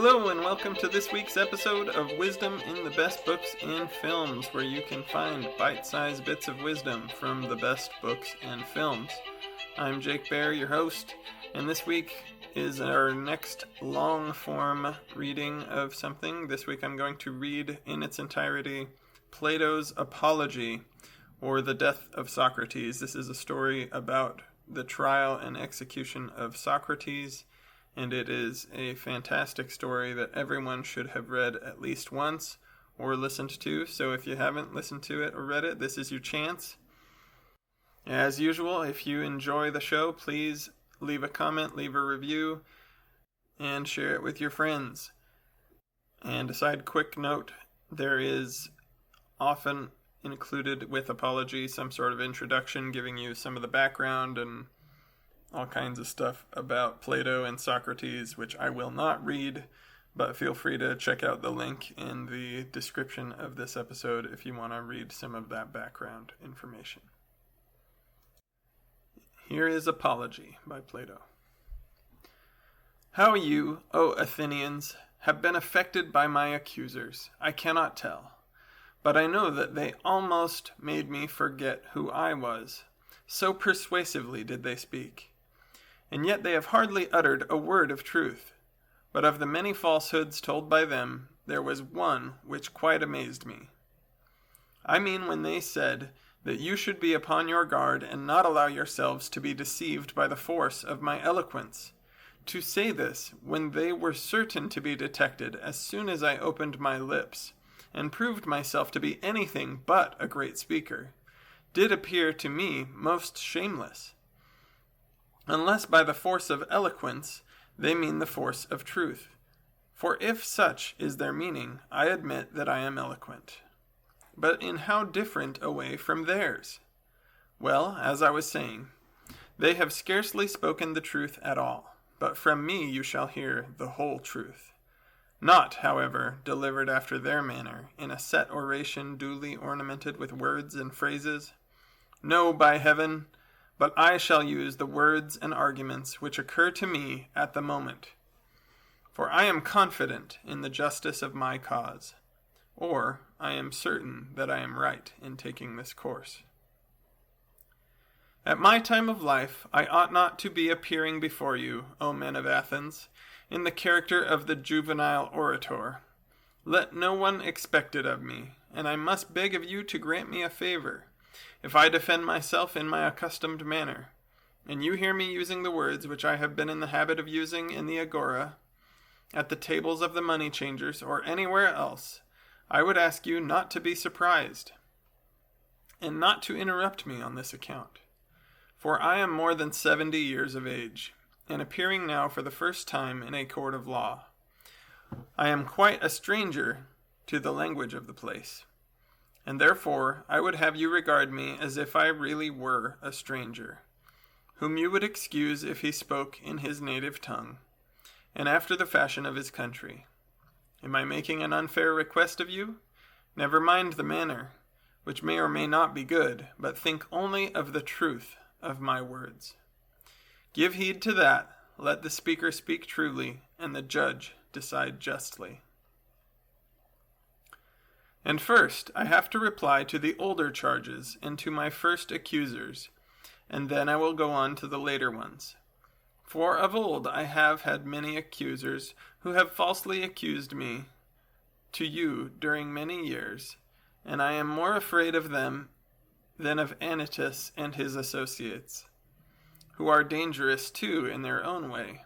Hello and welcome to this week's episode of Wisdom in the Best Books and Films, where you can find bite-sized bits of wisdom from the best books and films. I'm Jake Bear, your host, and this week is our next long-form reading of something. This week I'm going to read in its entirety Plato's Apology, or The Death of Socrates. This is a story about the trial and execution of Socrates, and it is a fantastic story that everyone should have read at least once or listened to. So if you haven't listened to it or read it, this is your chance. As usual, if you enjoy the show, please leave a comment, leave a review, and share it with your friends. And a side quick note, there is often included with Apology some sort of introduction giving you some of the background and all kinds of stuff about Plato and Socrates, which I will not read, but feel free to check out the link in the description of this episode if you want to read some of that background information. Here is Apology by Plato. How you, O Athenians, have been affected by my accusers, I cannot tell, but I know that they almost made me forget who I was. So persuasively did they speak. And yet they have hardly uttered a word of truth. But of the many falsehoods told by them, there was one which quite amazed me. I mean when they said that you should be upon your guard and not allow yourselves to be deceived by the force of my eloquence. To say this when they were certain to be detected as soon as I opened my lips, and proved myself to be anything but a great speaker, did appear to me most shameless. Unless by the force of eloquence they mean the force of truth. For if such is their meaning, I admit that I am eloquent. But in how different a way from theirs? Well, as I was saying, they have scarcely spoken the truth at all, but from me you shall hear the whole truth. Not, however, delivered after their manner, in a set oration duly ornamented with words and phrases. No, by heaven! But I shall use the words and arguments which occur to me at the moment. For I am confident in the justice of my cause, or I am certain that I am right in taking this course. At my time of life, I ought not to be appearing before you, O men of Athens, in the character of the juvenile orator. Let no one expect it of me, and I must beg of you to grant me a favor. If I defend myself in my accustomed manner, and you hear me using the words which I have been in the habit of using in the agora, at the tables of the money changers, or anywhere else, I would ask you not to be surprised, and not to interrupt me on this account. For I am more than 70 years of age, and appearing now for the first time in a court of law. I am quite a stranger to the language of the place. And therefore I would have you regard me as if I really were a stranger, whom you would excuse if he spoke in his native tongue, and after the fashion of his country. Am I making an unfair request of you? Never mind the manner, which may or may not be good, but think only of the truth of my words. Give heed to that, let the speaker speak truly, and the judge decide justly. And first, I have to reply to the older charges and to my first accusers, and then I will go on to the later ones. For of old I have had many accusers who have falsely accused me to you during many years, and I am more afraid of them than of Anytus and his associates, who are dangerous too in their own way.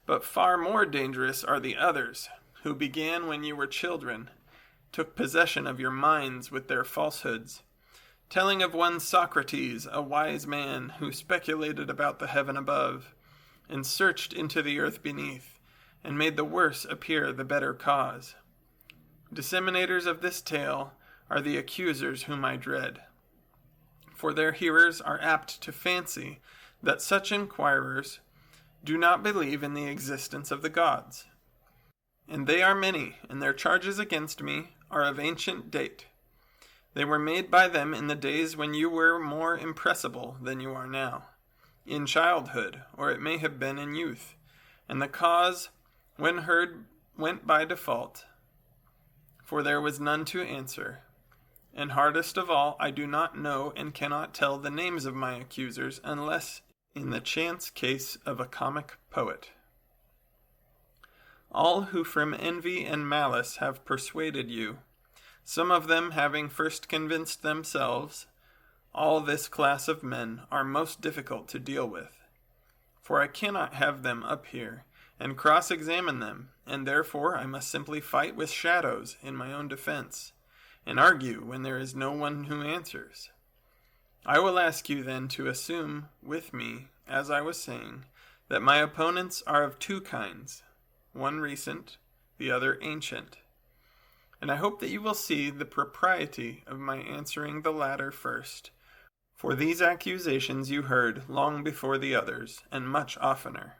But far more dangerous are the others, who began when you were children, took possession of your minds with their falsehoods, telling of one Socrates, a wise man, who speculated about the heaven above, and searched into the earth beneath, and made the worse appear the better cause. Disseminators of this tale are the accusers whom I dread, for their hearers are apt to fancy that such inquirers do not believe in the existence of the gods. And they are many, and their charges against me are of ancient date. They were made by them in the days when you were more impressible than you are now, in childhood, or it may have been in youth, and the cause, when heard went by default, for there was none to answer. And hardest of all, I do not know and cannot tell the names of my accusers unless in the chance case of a comic poet. All who from envy and malice have persuaded you, some of them having first convinced themselves, all this class of men are most difficult to deal with. For I cannot have them up here and cross-examine them, and therefore I must simply fight with shadows in my own defense, and argue when there is no one who answers. I will ask you then to assume with me, as I was saying, that my opponents are of two kinds, one recent, the other ancient. And I hope that you will see the propriety of my answering the latter first, for these accusations you heard long before the others, and much oftener.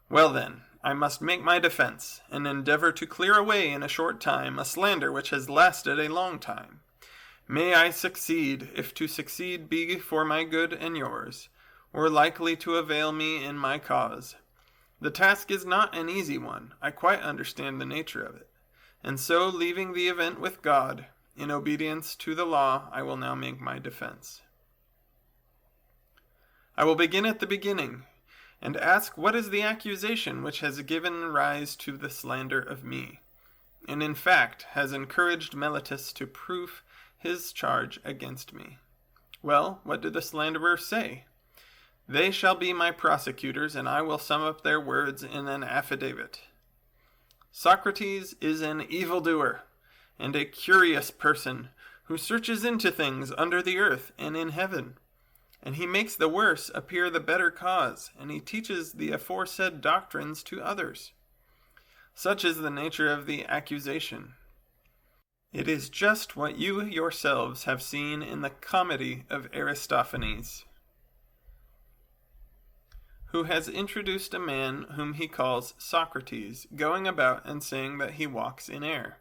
Well then, I must make my defense, and endeavor to clear away in a short time a slander which has lasted a long time. May I succeed, if to succeed be for my good and yours, or likely to avail me in my cause. The task is not an easy one, I quite understand the nature of it, and so, leaving the event with God, in obedience to the law, I will now make my defense. I will begin at the beginning, and ask what is the accusation which has given rise to the slander of me, and in fact has encouraged Meletus to prove his charge against me. Well, what do the slanderers say? They shall be my prosecutors, and I will sum up their words in an affidavit. Socrates is an evildoer, and a curious person, who searches into things under the earth and in heaven. And he makes the worse appear the better cause, and he teaches the aforesaid doctrines to others. Such is the nature of the accusation. It is just what you yourselves have seen in the comedy of Aristophanes, who has introduced a man whom he calls Socrates, going about and saying that he walks in air,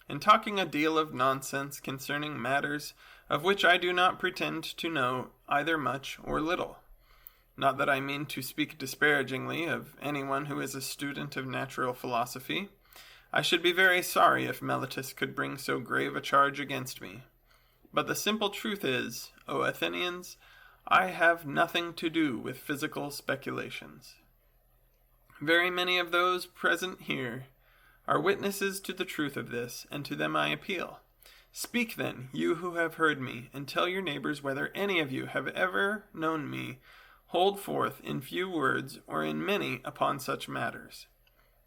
and talking a deal of nonsense concerning matters of which I do not pretend to know either much or little. Not that I mean to speak disparagingly of anyone who is a student of natural philosophy. I should be very sorry if Meletus could bring so grave a charge against me. But the simple truth is, O Athenians, I have nothing to do with physical speculations. Very many of those present here are witnesses to the truth of this, and to them I appeal. Speak then, you who have heard me, and tell your neighbors whether any of you have ever known me hold forth in few words or in many upon such matters.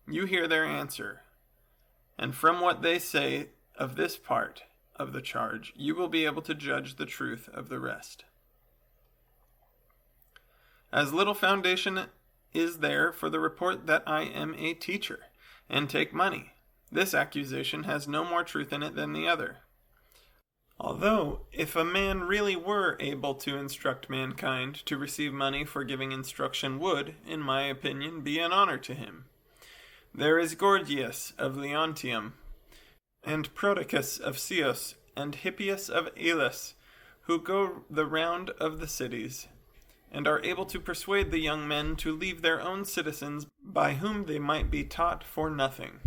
You hear their answer, and from what they say of this part of the charge, you will be able to judge the truth of the rest. As little foundation is there for the report that I am a teacher, and take money. This accusation has no more truth in it than the other. Although, if a man really were able to instruct mankind, to receive money for giving instruction would, in my opinion, be an honor to him. There is Gorgias of Leontium, and Prodicus of Ceos, and Hippias of Elis, who go the round of the cities, and are able to persuade the young men to leave their own citizens by whom they might be taught for nothing,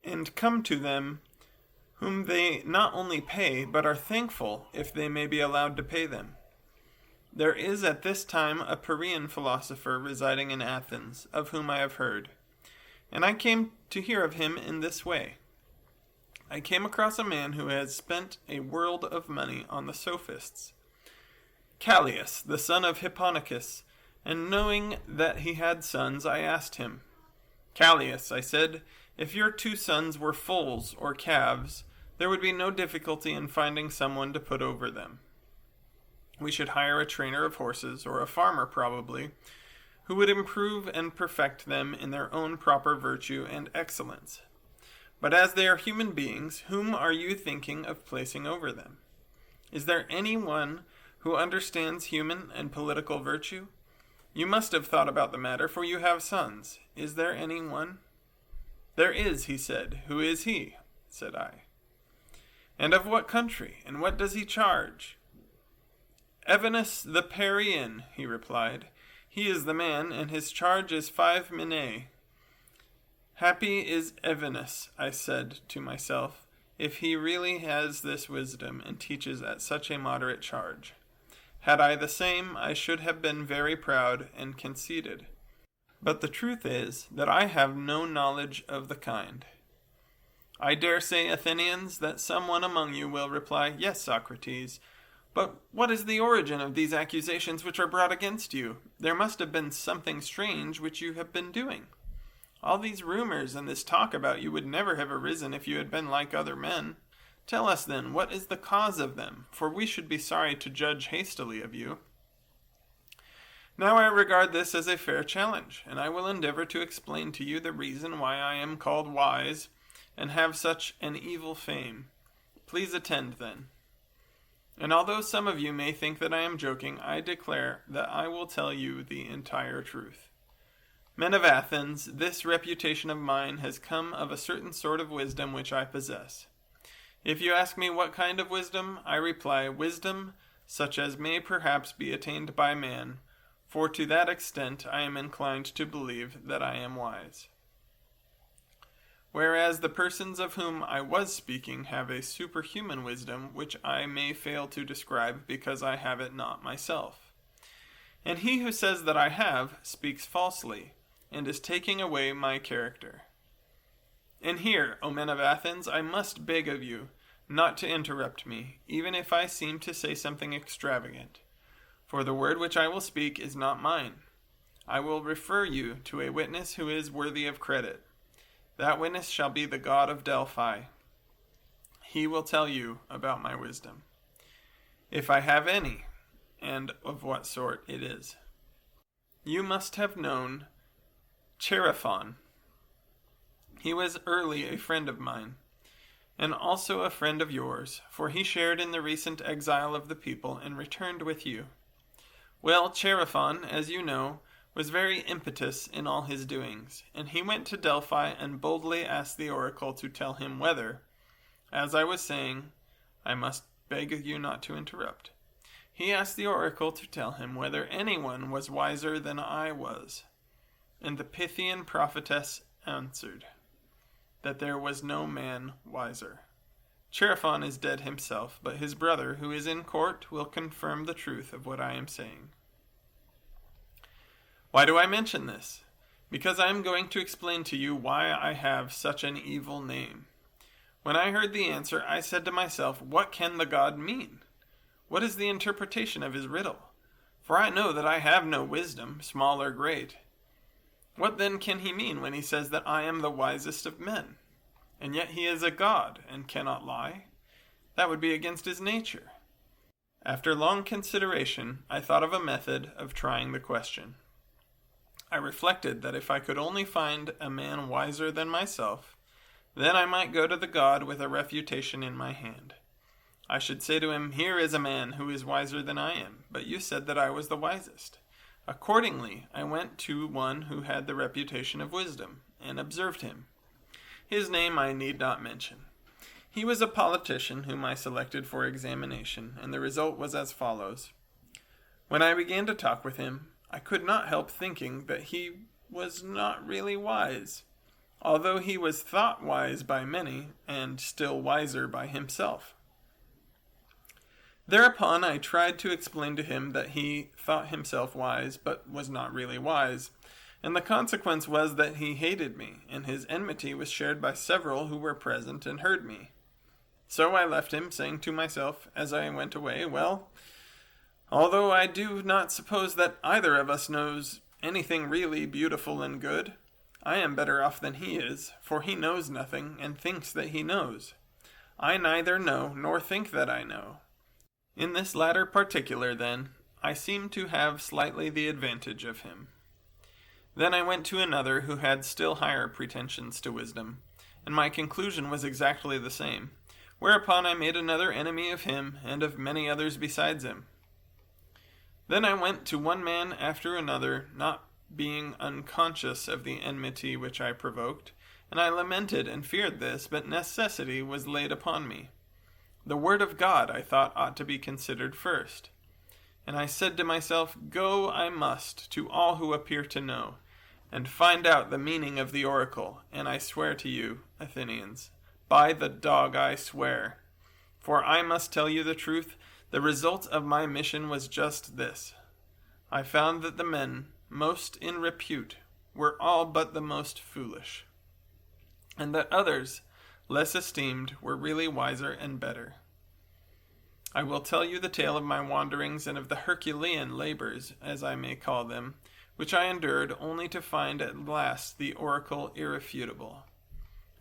and come to them whom they not only pay, but are thankful if they may be allowed to pay them. There is at this time a Parian philosopher residing in Athens, of whom I have heard, and I came to hear of him in this way. I came across a man who has spent a world of money on the sophists, Callias, the son of Hipponicus, and knowing that he had sons, I asked him, Callias, I said, if your 2 sons were foals or calves, there would be no difficulty in finding someone to put over them. We should hire a trainer of horses, or a farmer probably, who would improve and perfect them in their own proper virtue and excellence. But as they are human beings, whom are you thinking of placing over them? Is there any one who understands human and political virtue? You must have thought about the matter, for you have sons. Is there any one? There is, he said. Who is he? Said I. And of what country, and what does he charge? Evenus the Parian, he replied. He is the man, and his charge is 5 minae. Happy is Evenus, I said to myself, if he really has this wisdom and teaches at such a moderate charge. Had I the same, I should have been very proud and conceited. But the truth is that I have no knowledge of the kind. I dare say, Athenians, that someone among you will reply, Yes, Socrates, but what is the origin of these accusations which are brought against you? There must have been something strange which you have been doing. All these rumors and this talk about you would never have arisen if you had been like other men. Tell us, then, what is the cause of them, for we should be sorry to judge hastily of you. Now I regard this as a fair challenge, and I will endeavor to explain to you the reason why I am called wise, and have such an evil fame. Please attend, then. And although some of you may think that I am joking, I declare that I will tell you the entire truth. Men of Athens, this reputation of mine has come of a certain sort of wisdom which I possess. If you ask me what kind of wisdom, I reply, wisdom such as may perhaps be attained by man, for to that extent I am inclined to believe that I am wise. Whereas the persons of whom I was speaking have a superhuman wisdom which I may fail to describe because I have it not myself. And he who says that I have speaks falsely, and is taking away my character. And here, O men of Athens, I must beg of you not to interrupt me, even if I seem to say something extravagant. For the word which I will speak is not mine. I will refer you to a witness who is worthy of credit. That witness shall be the god of Delphi. He will tell you about my wisdom, if I have any, and of what sort it is. You must have known Chaerephon. He was early a friend of mine, and also a friend of yours, for he shared in the recent exile of the people and returned with you. Well, Chaerephon, as you know, was very impetuous in all his doings, and he went to Delphi and boldly asked the oracle to tell him whether, as I was saying, I must beg you not to interrupt. He asked the oracle to tell him whether anyone was wiser than I was. And the Pythian prophetess answered, that there was no man wiser. Chaerephon is dead himself, but his brother, who is in court, will confirm the truth of what I am saying. Why do I mention this? Because I am going to explain to you why I have such an evil name. When I heard the answer, I said to myself, what can the god mean? What is the interpretation of his riddle? For I know that I have no wisdom, small or great. What then can he mean when he says that I am the wisest of men? And yet he is a god and cannot lie? That would be against his nature. After long consideration, I thought of a method of trying the question. I reflected that if I could only find a man wiser than myself, then I might go to the god with a refutation in my hand. I should say to him, here is a man who is wiser than I am, but you said that I was the wisest. Accordingly, I went to one who had the reputation of wisdom, and observed him. His name I need not mention. He was a politician whom I selected for examination, and the result was as follows. When I began to talk with him, I could not help thinking that he was not really wise, although he was thought wise by many, and still wiser by himself. Thereupon I tried to explain to him that he thought himself wise, but was not really wise, and the consequence was that he hated me, and his enmity was shared by several who were present and heard me. So I left him, saying to myself as I went away, well, although I do not suppose that either of us knows anything really beautiful and good, I am better off than he is, for he knows nothing and thinks that he knows. I neither know nor think that I know. In this latter particular, then, I seem to have slightly the advantage of him. Then I went to another who had still higher pretensions to wisdom, and my conclusion was exactly the same, whereupon I made another enemy of him and of many others besides him. Then I went to one man after another, not being unconscious of the enmity which I provoked, and I lamented and feared this, but necessity was laid upon me. The word of God, I thought, ought to be considered first. And I said to myself, go I must to all who appear to know, and find out the meaning of the oracle, and I swear to you, Athenians, by the dog I swear. For I must tell you the truth, the result of my mission was just this. I found that the men most in repute were all but the most foolish, and that others, less esteemed, were really wiser and better. I will tell you the tale of my wanderings and of the Herculean labors, as I may call them, which I endured only to find at last the oracle irrefutable.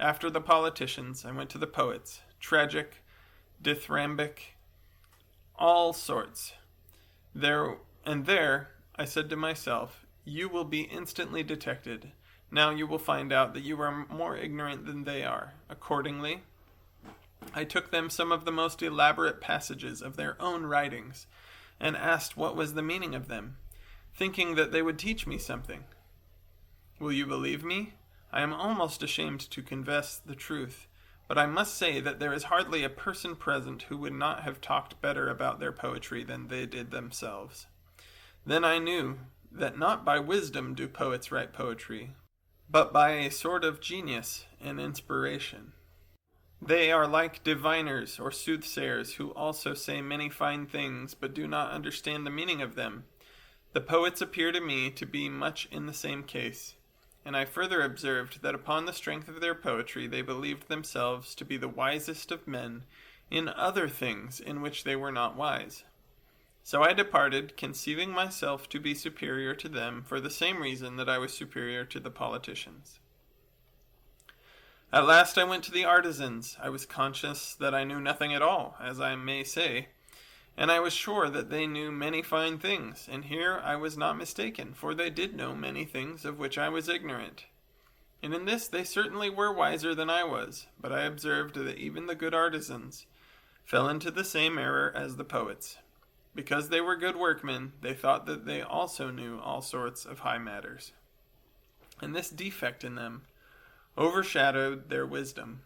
After the politicians, I went to the poets, tragic, dithyrambic, all sorts. There I said to myself, you will be instantly detected. Now you will find out that you are more ignorant than they are. Accordingly, I took them some of the most elaborate passages of their own writings, and asked what was the meaning of them, thinking that they would teach me something. Will you believe me? I am almost ashamed to confess the truth, but I must say that there is hardly a person present who would not have talked better about their poetry than they did themselves. Then I knew that not by wisdom do poets write poetry, but by a sort of genius and inspiration. They are like diviners or soothsayers who also say many fine things but do not understand the meaning of them. The poets appear to me to be much in the same case, and I further observed that upon the strength of their poetry they believed themselves to be the wisest of men in other things in which they were not wise. So I departed, conceiving myself to be superior to them for the same reason that I was superior to the politicians. At last I went to the artisans. I was conscious that I knew nothing at all, as I may say, and I was sure that they knew many fine things, and here I was not mistaken, for they did know many things of which I was ignorant. And in this they certainly were wiser than I was, but I observed that even the good artisans fell into the same error as the poets. Because they were good workmen, they thought that they also knew all sorts of high matters. And this defect in them overshadowed their wisdom.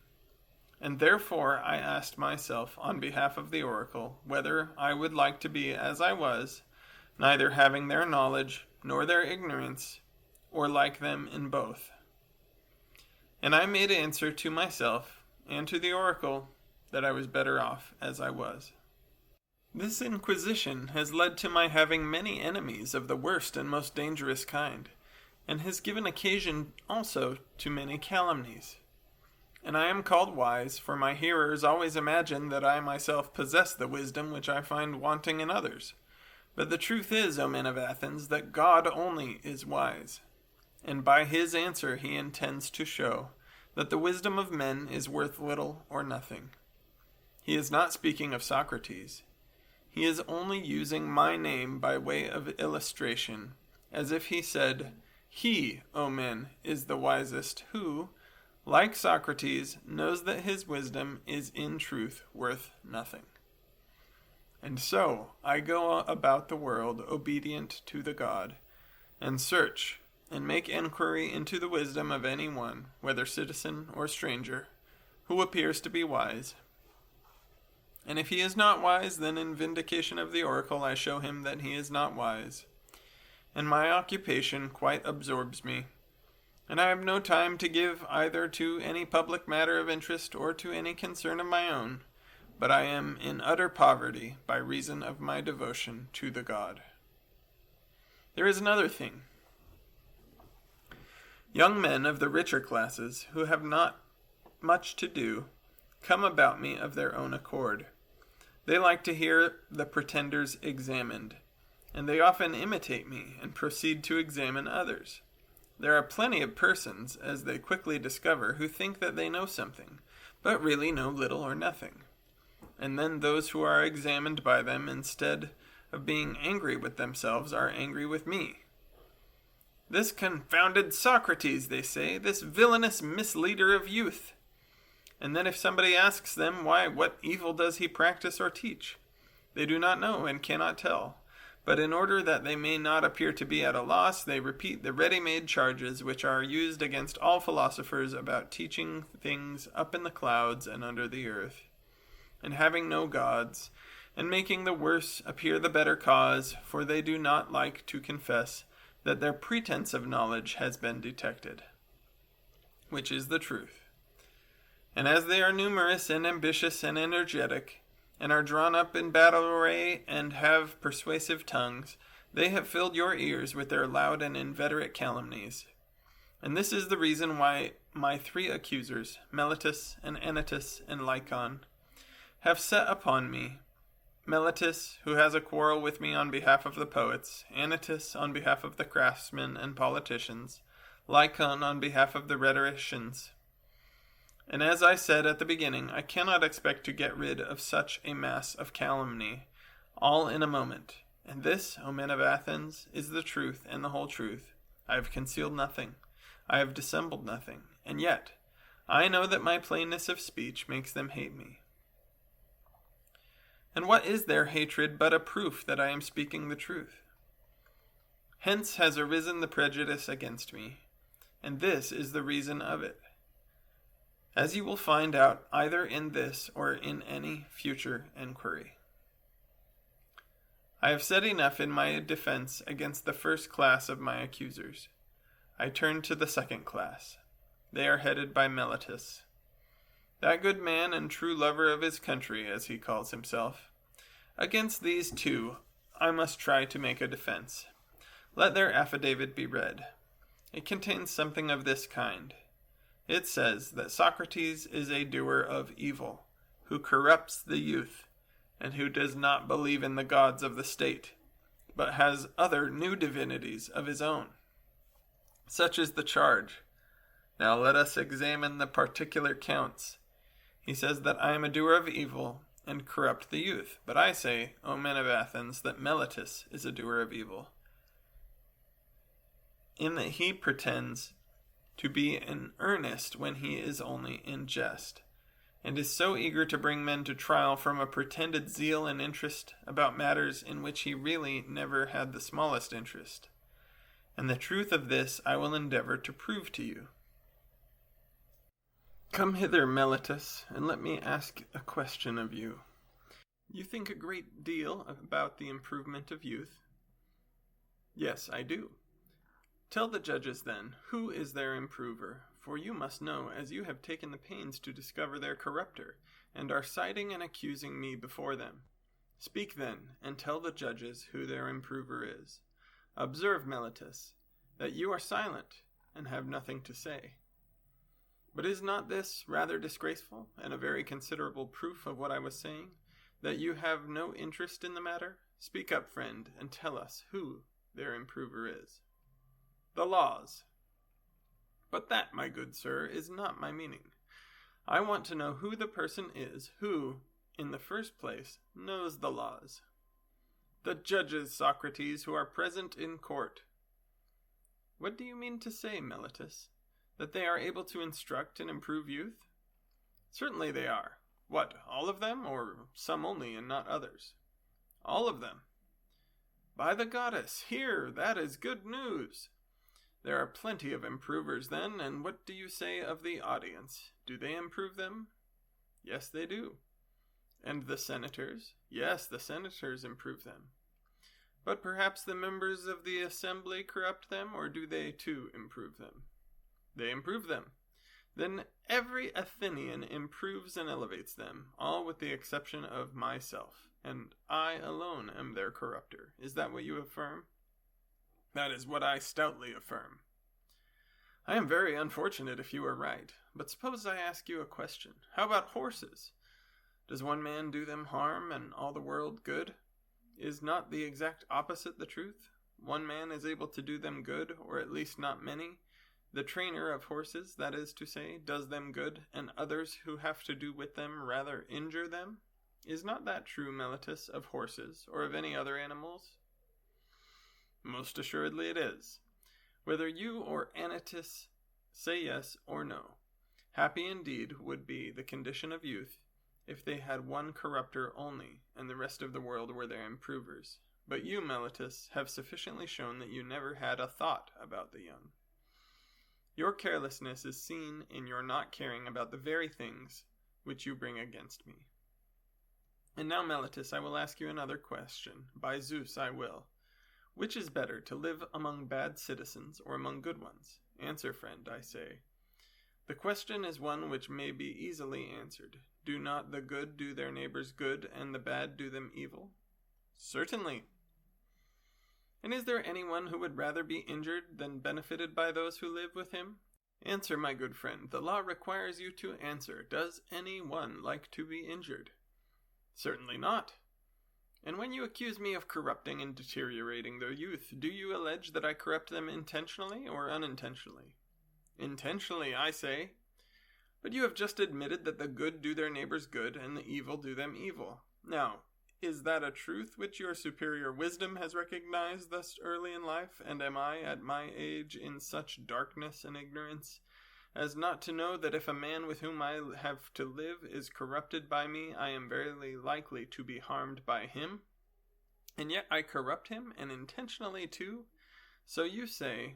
And therefore I asked myself on behalf of the oracle whether I would like to be as I was, neither having their knowledge nor their ignorance, or like them in both. And I made answer to myself and to the oracle that I was better off as I was. This inquisition has led to my having many enemies of the worst and most dangerous kind, and has given occasion also to many calumnies. And I am called wise, for my hearers always imagine that I myself possess the wisdom which I find wanting in others. But the truth is, O men of Athens, that God only is wise, and by his answer he intends to show that the wisdom of men is worth little or nothing. He is not speaking of Socrates. He is only using my name by way of illustration, as if he said, He, O men, is the wisest who, like Socrates, knows that his wisdom is in truth worth nothing. And so I go about the world obedient to the God, and search and make enquiry into the wisdom of any one, whether citizen or stranger, who appears to be wise. And if he is not wise, then in vindication of the oracle I show him that he is not wise. And my occupation quite absorbs me, and I have no time to give either to any public matter of interest or to any concern of my own, but I am in utter poverty by reason of my devotion to the God. There is another thing. Young men of the richer classes, who have not much to do, come about me of their own accord. They like to hear the pretenders examined, and they often imitate me and proceed to examine others. There are plenty of persons, as they quickly discover, who think that they know something, but really know little or nothing. And then those who are examined by them, instead of being angry with themselves, are angry with me. This confounded Socrates, they say, this villainous misleader of youth. And then if somebody asks them, why, what evil does he practice or teach? They do not know and cannot tell. But in order that they may not appear to be at a loss, they repeat the ready-made charges which are used against all philosophers about teaching things up in the clouds and under the earth, and having no gods, and making the worse appear the better cause, for they do not like to confess that their pretense of knowledge has been detected, which is the truth. And as they are numerous and ambitious and energetic, and are drawn up in battle array and have persuasive tongues, they have filled your ears with their loud and inveterate calumnies. And this is the reason why my 3 accusers, Meletus and Anytus and Lycon, have set upon me, Meletus, who has a quarrel with me on behalf of the poets, Anytus on behalf of the craftsmen and politicians, Lycon on behalf of the rhetoricians. And as I said at the beginning, I cannot expect to get rid of such a mass of calumny, all in a moment. And this, O men of Athens, is the truth and the whole truth. I have concealed nothing. I have dissembled nothing. And yet, I know that my plainness of speech makes them hate me. And what is their hatred but a proof that I am speaking the truth? Hence has arisen the prejudice against me, and this is the reason of it, as you will find out either in this or in any future inquiry. I have said enough in my defense against the first class of my accusers. I turn to the second class. They are headed by Meletus, that good man and true lover of his country, as he calls himself. Against these 2, I must try to make a defense. Let their affidavit be read. It contains something of this kind. It says that Socrates is a doer of evil, who corrupts the youth, and who does not believe in the gods of the state, but has other new divinities of his own. Such is the charge. Now let us examine the particular counts. He says that I am a doer of evil and corrupt the youth. But I say, O men of Athens, that Meletus is a doer of evil, in that he pretends to be in earnest when he is only in jest, and is so eager to bring men to trial from a pretended zeal and interest about matters in which he really never had the smallest interest. And the truth of this I will endeavor to prove to you. Come hither, Meletus, and let me ask a question of you. You think a great deal about the improvement of youth? Yes, I do. Tell the judges, then, who is their improver, for you must know, as you have taken the pains to discover their corrupter, and are citing and accusing me before them. Speak, then, and tell the judges who their improver is. Observe, Meletus, that you are silent, and have nothing to say. But is not this rather disgraceful, and a very considerable proof of what I was saying, that you have no interest in the matter? Speak up, friend, and tell us who their improver is. The laws. But that, my good sir, is not my meaning. I want to know who the person is who, in the first place, knows the laws. The judges, Socrates, who are present in court. What do you mean to say, Meletus? That they are able to instruct and improve youth? Certainly they are. What, all of them, or some only and not others? All of them. By the goddess, here, that is good news. There are plenty of improvers then, and what do you say of the audience? Do they improve them? Yes, they do. And the senators? Yes, the senators improve them. But perhaps the members of the assembly corrupt them, or do they too improve them? They improve them. Then every Athenian improves and elevates them, all with the exception of myself, and I alone am their corrupter. Is that what you affirm? That is what I stoutly affirm. I am very unfortunate if you are right, but suppose I ask you a question. How about horses? Does one man do them harm and all the world good? Is not the exact opposite the truth? One man is able to do them good, or at least not many. The trainer of horses, that is to say, does them good, and others who have to do with them rather injure them. Is not that true, Meletus, of horses, or of any other animals? Most assuredly it is. Whether you or Anytus say yes or no, happy indeed would be the condition of youth if they had one corrupter only, and the rest of the world were their improvers. But you, Meletus, have sufficiently shown that you never had a thought about the young. Your carelessness is seen in your not caring about the very things which you bring against me. And now, Meletus, I will ask you another question. By Zeus, I will. Which is better, to live among bad citizens or among good ones? Answer, friend, I say. The question is one which may be easily answered. Do not the good do their neighbors good, and the bad do them evil? Certainly. And is there anyone who would rather be injured than benefited by those who live with him? Answer, my good friend. The law requires you to answer. Does any one like to be injured? Certainly not. And when you accuse me of corrupting and deteriorating their youth, do you allege that I corrupt them intentionally or unintentionally? Intentionally, I say. But you have just admitted that the good do their neighbors good, and the evil do them evil. Now, is that a truth which your superior wisdom has recognized thus early in life, and am I, at my age, in such darkness and ignorance, as not to know that if a man with whom I have to live is corrupted by me, I am very likely to be harmed by him? And yet I corrupt him, and intentionally too? So you say,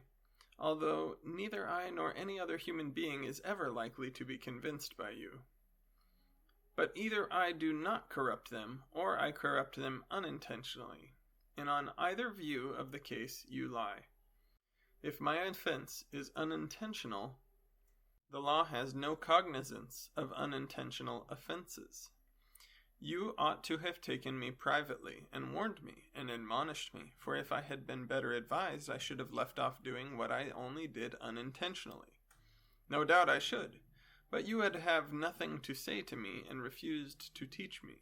although neither I nor any other human being is ever likely to be convinced by you. But either I do not corrupt them, or I corrupt them unintentionally, and on either view of the case you lie. If my offense is unintentional, the law has no cognizance of unintentional offenses. You ought to have taken me privately, and warned me, and admonished me, for if I had been better advised, I should have left off doing what I only did unintentionally. No doubt I should, but you would have nothing to say to me, and refused to teach me.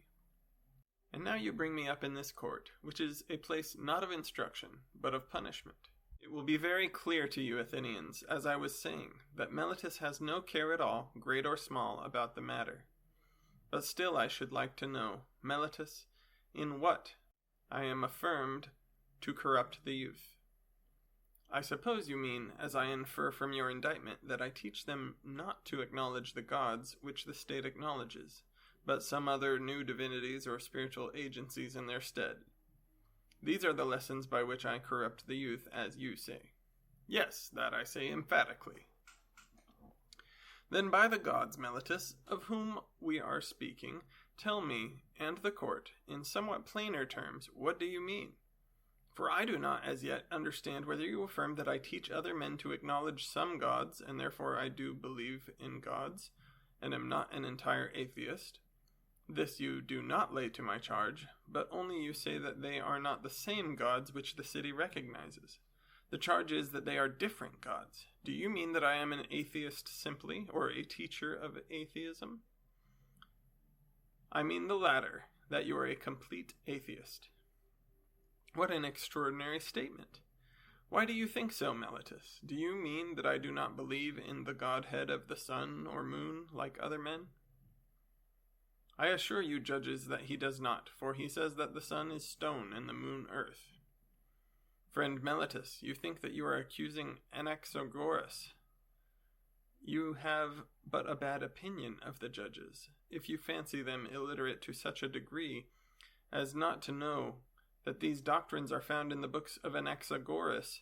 And now you bring me up in this court, which is a place not of instruction, but of punishment. It will be very clear to you, Athenians, as I was saying, that Meletus has no care at all, great or small, about the matter. But still I should like to know, Meletus, in what I am affirmed to corrupt the youth. I suppose you mean, as I infer from your indictment, that I teach them not to acknowledge the gods which the state acknowledges, but some other new divinities or spiritual agencies in their stead. These are the lessons by which I corrupt the youth, as you say. Yes, that I say emphatically. Then by the gods, Meletus, of whom we are speaking, tell me, and the court, in somewhat plainer terms, what do you mean? For I do not as yet understand whether you affirm that I teach other men to acknowledge some gods, and therefore I do believe in gods, and am not an entire atheist. This you do not lay to my charge, but only you say that they are not the same gods which the city recognizes. The charge is that they are different gods. Do you mean that I am an atheist simply, or a teacher of atheism? I mean the latter, that you are a complete atheist. What an extraordinary statement! Why do you think so, Meletus? Do you mean that I do not believe in the godhead of the sun or moon like other men? I assure you, judges, that he does not, for he says that the sun is stone and the moon earth. Friend Meletus, you think that you are accusing Anaxagoras. You have but a bad opinion of the judges, if you fancy them illiterate to such a degree as not to know that these doctrines are found in the books of Anaxagoras,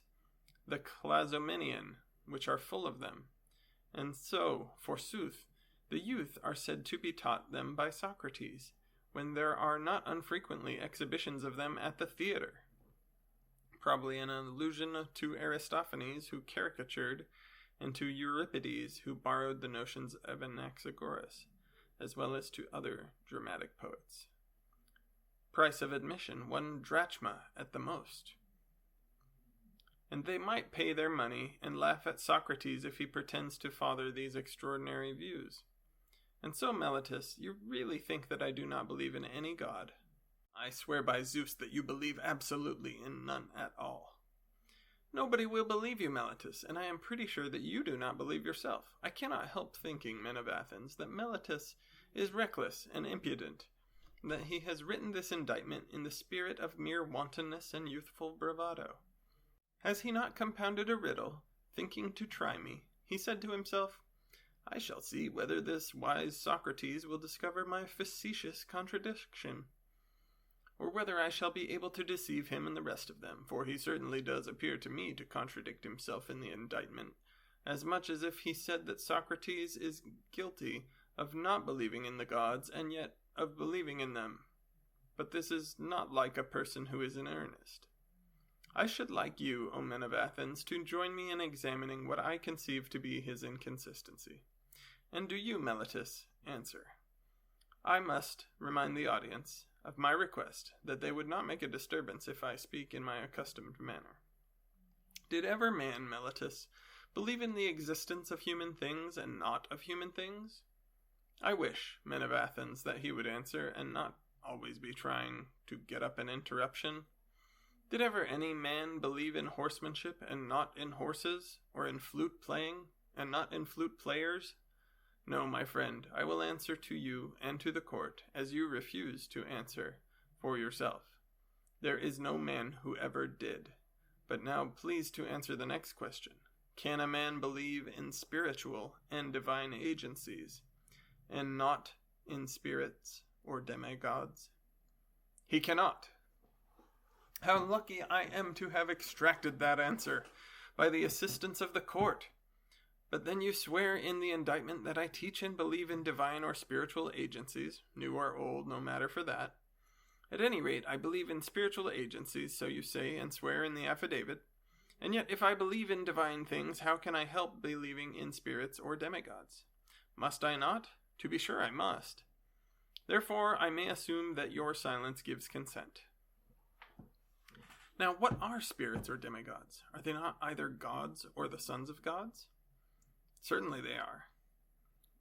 the Clazomenian, which are full of them. And so, forsooth, the youth are said to be taught them by Socrates, when there are not unfrequently exhibitions of them at the theater. Probably an allusion to Aristophanes, who caricatured, and to Euripides, who borrowed the notions of Anaxagoras, as well as to other dramatic poets. Price of admission, 1 drachma at the most. And they might pay their money and laugh at Socrates if he pretends to father these extraordinary views. And so, Meletus, you really think that I do not believe in any god? I swear by Zeus that you believe absolutely in none at all. Nobody will believe you, Meletus, and I am pretty sure that you do not believe yourself. I cannot help thinking, men of Athens, that Meletus is reckless and impudent, and that he has written this indictment in the spirit of mere wantonness and youthful bravado. Has he not compounded a riddle, thinking to try me? He said to himself, I shall see whether this wise Socrates will discover my facetious contradiction, or whether I shall be able to deceive him and the rest of them, for he certainly does appear to me to contradict himself in the indictment, as much as if he said that Socrates is guilty of not believing in the gods, and yet of believing in them. But this is not like a person who is in earnest. I should like you, O men of Athens, to join me in examining what I conceive to be his inconsistency. And do you, Meletus, answer. I must remind the audience of my request that they would not make a disturbance if I speak in my accustomed manner. Did ever man, Meletus, believe in the existence of human things and not of human things? I wish, men of Athens, that he would answer, and not always be trying to get up an interruption. Did ever any man believe in horsemanship and not in horses, or in flute playing and not in flute players? No, my friend, I will answer to you and to the court, as you refuse to answer for yourself. There is no man who ever did. But now please to answer the next question. Can a man believe in spiritual and divine agencies, and not in spirits or demigods? He cannot. How lucky I am to have extracted that answer by the assistance of the court! But then you swear in the indictment that I teach and believe in divine or spiritual agencies, new or old, no matter for that. At any rate, I believe in spiritual agencies, so you say and swear in the affidavit. And yet, if I believe in divine things, how can I help believing in spirits or demigods? Must I not? To be sure I must. Therefore, I may assume that your silence gives consent. Now, what are spirits or demigods? Are they not either gods or the sons of gods? Certainly they are.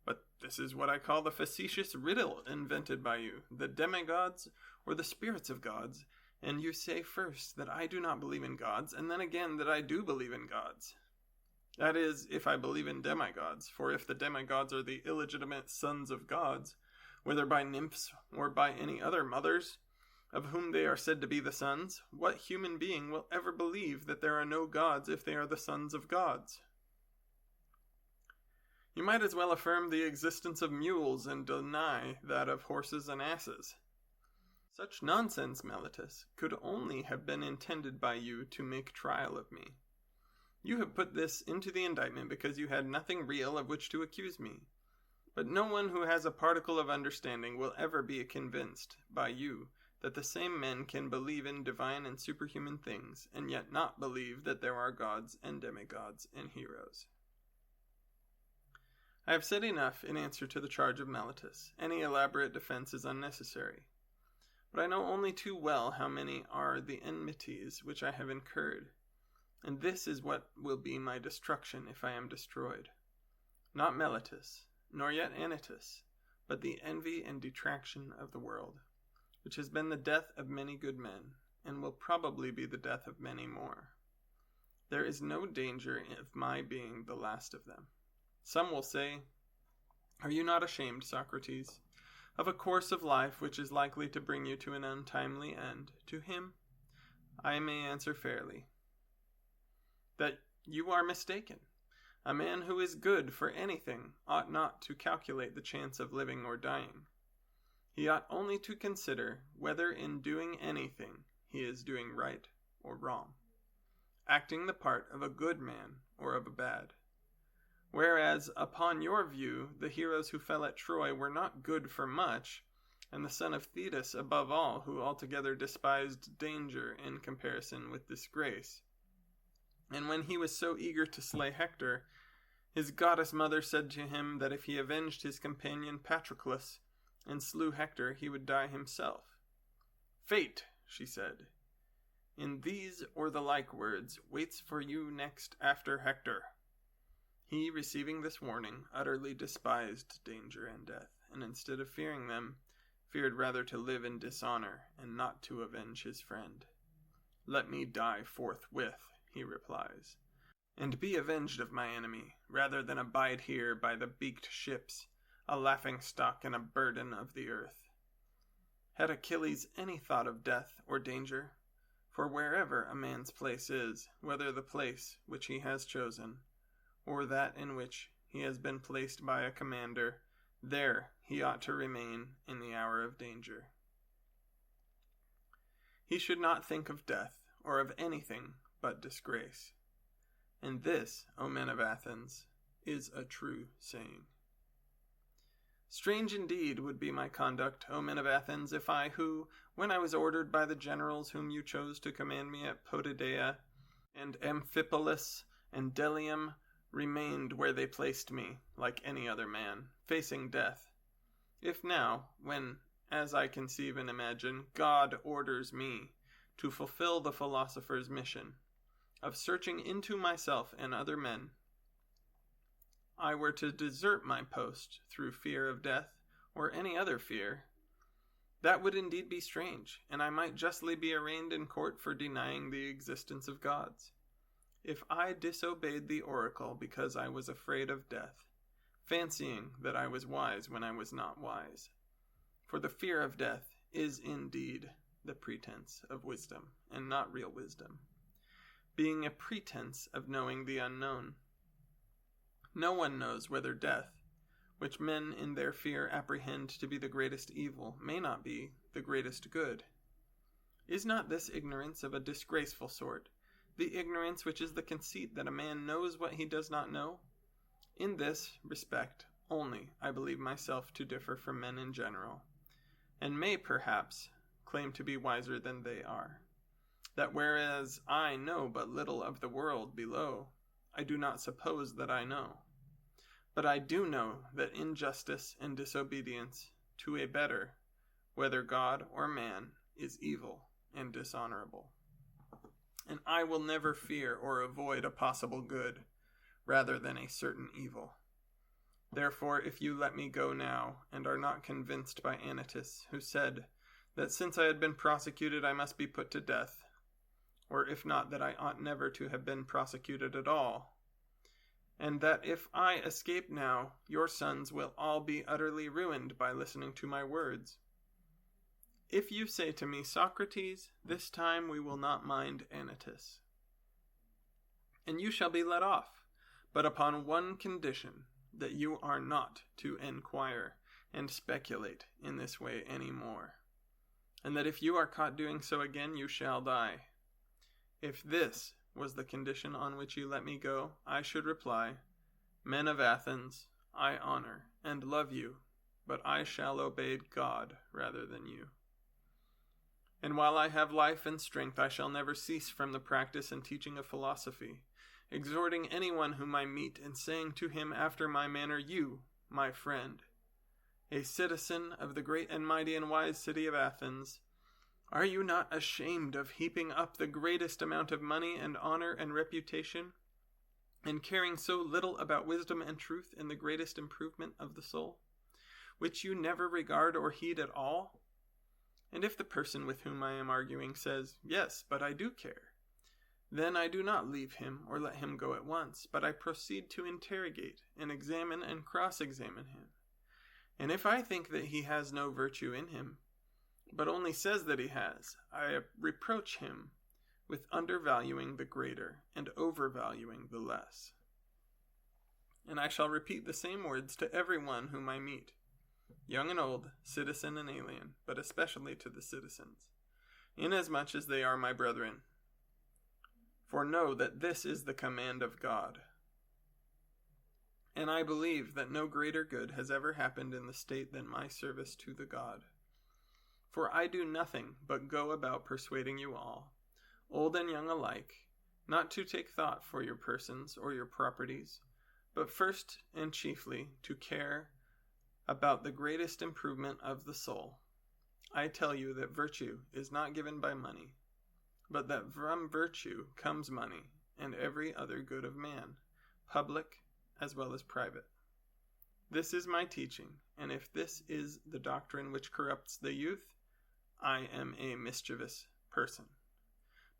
But this is what I call the facetious riddle invented by you, the demigods or the spirits of gods, and you say first that I do not believe in gods, and then again that I do believe in gods. That is, if I believe in demigods, for if the demigods are the illegitimate sons of gods, whether by nymphs or by any other mothers, of whom they are said to be the sons, what human being will ever believe that there are no gods if they are the sons of gods? You might as well affirm the existence of mules and deny that of horses and asses. Such nonsense, Meletus, could only have been intended by you to make trial of me. You have put this into the indictment because you had nothing real of which to accuse me. But no one who has a particle of understanding will ever be convinced by you that the same men can believe in divine and superhuman things, and yet not believe that there are gods and demigods and heroes. I have said enough in answer to the charge of Meletus. Any elaborate defense is unnecessary. But I know only too well how many are the enmities which I have incurred, and this is what will be my destruction if I am destroyed. Not Meletus, nor yet Anytus, but the envy and detraction of the world, which has been the death of many good men, and will probably be the death of many more. There is no danger of my being the last of them. Some will say, Are you not ashamed, Socrates, of a course of life which is likely to bring you to an untimely end? To him I may answer fairly, that you are mistaken. A man who is good for anything ought not to calculate the chance of living or dying. He ought only to consider whether in doing anything he is doing right or wrong, acting the part of a good man or of a bad. Whereas, upon your view, the heroes who fell at Troy were not good for much, and the son of Thetis above all, who altogether despised danger in comparison with disgrace. And when he was so eager to slay Hector, his goddess mother said to him that if he avenged his companion Patroclus and slew Hector, he would die himself. Fate, she said, in these or the like words, waits for you next after Hector. He, receiving this warning, utterly despised danger and death, and instead of fearing them, feared rather to live in dishonor, and not to avenge his friend. Let me die forthwith, he replies, and be avenged of my enemy, rather than abide here by the beaked ships, a laughing-stock and a burden of the earth. Had Achilles any thought of death or danger? For wherever a man's place is, whether the place which he has chosen, or that in which he has been placed by a commander, there he ought to remain in the hour of danger. He should not think of death, or of anything but disgrace. And this, O men of Athens, is a true saying. Strange indeed would be my conduct, O men of Athens, if I who, when I was ordered by the generals whom you chose to command me at Potidæa, and Amphipolis, and Delium, remained where they placed me, like any other man, facing death. If now, when, as I conceive and imagine, God orders me to fulfill the philosopher's mission of searching into myself and other men, I were to desert my post through fear of death, or any other fear, that would indeed be strange, and I might justly be arraigned in court for denying the existence of gods. If I disobeyed the oracle because I was afraid of death, fancying that I was wise when I was not wise. For the fear of death is indeed the pretense of wisdom, and not real wisdom, being a pretense of knowing the unknown. No one knows whether death, which men in their fear apprehend to be the greatest evil, may not be the greatest good. Is not this ignorance of a disgraceful sort, the ignorance which is the conceit that a man knows what he does not know? In this respect only I believe myself to differ from men in general, and may perhaps claim to be wiser than they are, that whereas I know but little of the world below, I do not suppose that I know. But I do know that injustice and disobedience to a better, whether God or man, is evil and dishonorable. And I will never fear or avoid a possible good, rather than a certain evil. Therefore, if you let me go now, and are not convinced by Anytus, who said that since I had been prosecuted I must be put to death, or if not, that I ought never to have been prosecuted at all, and that if I escape now, your sons will all be utterly ruined by listening to my words. If you say to me, Socrates, this time we will not mind Anytus, and you shall be let off, but upon one condition, that you are not to inquire and speculate in this way any more, and that if you are caught doing so again, you shall die. If this was the condition on which you let me go, I should reply, Men of Athens, I honor and love you, but I shall obey God rather than you. And while I have life and strength, I shall never cease from the practice and teaching of philosophy, exhorting anyone whom I meet and saying to him after my manner, You, my friend, a citizen of the great and mighty and wise city of Athens, are you not ashamed of heaping up the greatest amount of money and honor and reputation, and caring so little about wisdom and truth in the greatest improvement of the soul, which you never regard or heed at all? And if the person with whom I am arguing says, Yes, but I do care, then I do not leave him or let him go at once, but I proceed to interrogate and examine and cross-examine him. And if I think that he has no virtue in him, but only says that he has, I reproach him with undervaluing the greater and overvaluing the less. And I shall repeat the same words to every one whom I meet, young and old, citizen and alien, but especially to the citizens, inasmuch as they are my brethren. For know that this is the command of God. And I believe that no greater good has ever happened in the state than my service to the God. For I do nothing but go about persuading you all, old and young alike, not to take thought for your persons or your properties, but first and chiefly to care about the greatest improvement of the soul. I tell you that virtue is not given by money, but that from virtue comes money and every other good of man, public as well as private. This is my teaching, and if this is the doctrine which corrupts the youth, I am a mischievous person.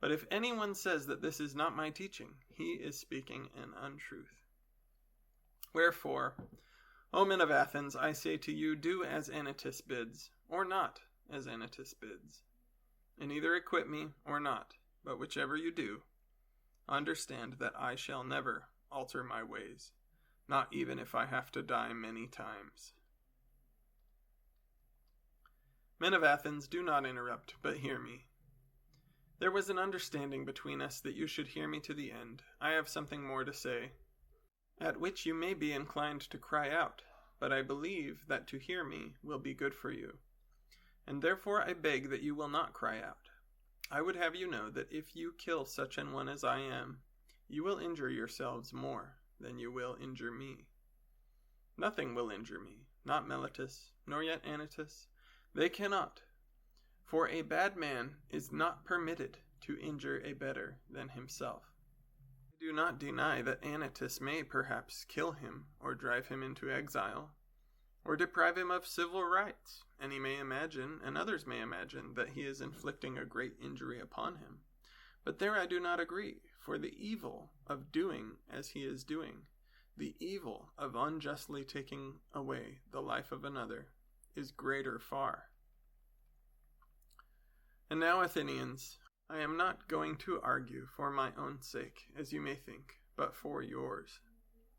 But if anyone says that this is not my teaching, he is speaking an untruth. Wherefore, O men of Athens, I say to you, do as Anytus bids, or not as Anytus bids. And either acquit me or not, but whichever you do, understand that I shall never alter my ways, not even if I have to die many times. Men of Athens, do not interrupt, but hear me. There was an understanding between us that you should hear me to the end. I have something more to say, at which you may be inclined to cry out, but I believe that to hear me will be good for you. And therefore I beg that you will not cry out. I would have you know that if you kill such an one as I am, you will injure yourselves more than you will injure me. Nothing will injure me, not Meletus, nor yet Anytus. They cannot. For a bad man is not permitted to injure a better than himself. I do not deny that Anytus may perhaps kill him, or drive him into exile, or deprive him of civil rights, and he may imagine, and others may imagine, that he is inflicting a great injury upon him. But there I do not agree, for the evil of doing as he is doing, the evil of unjustly taking away the life of another, is greater far. And now, Athenians, I am not going to argue for my own sake, as you may think, but for yours,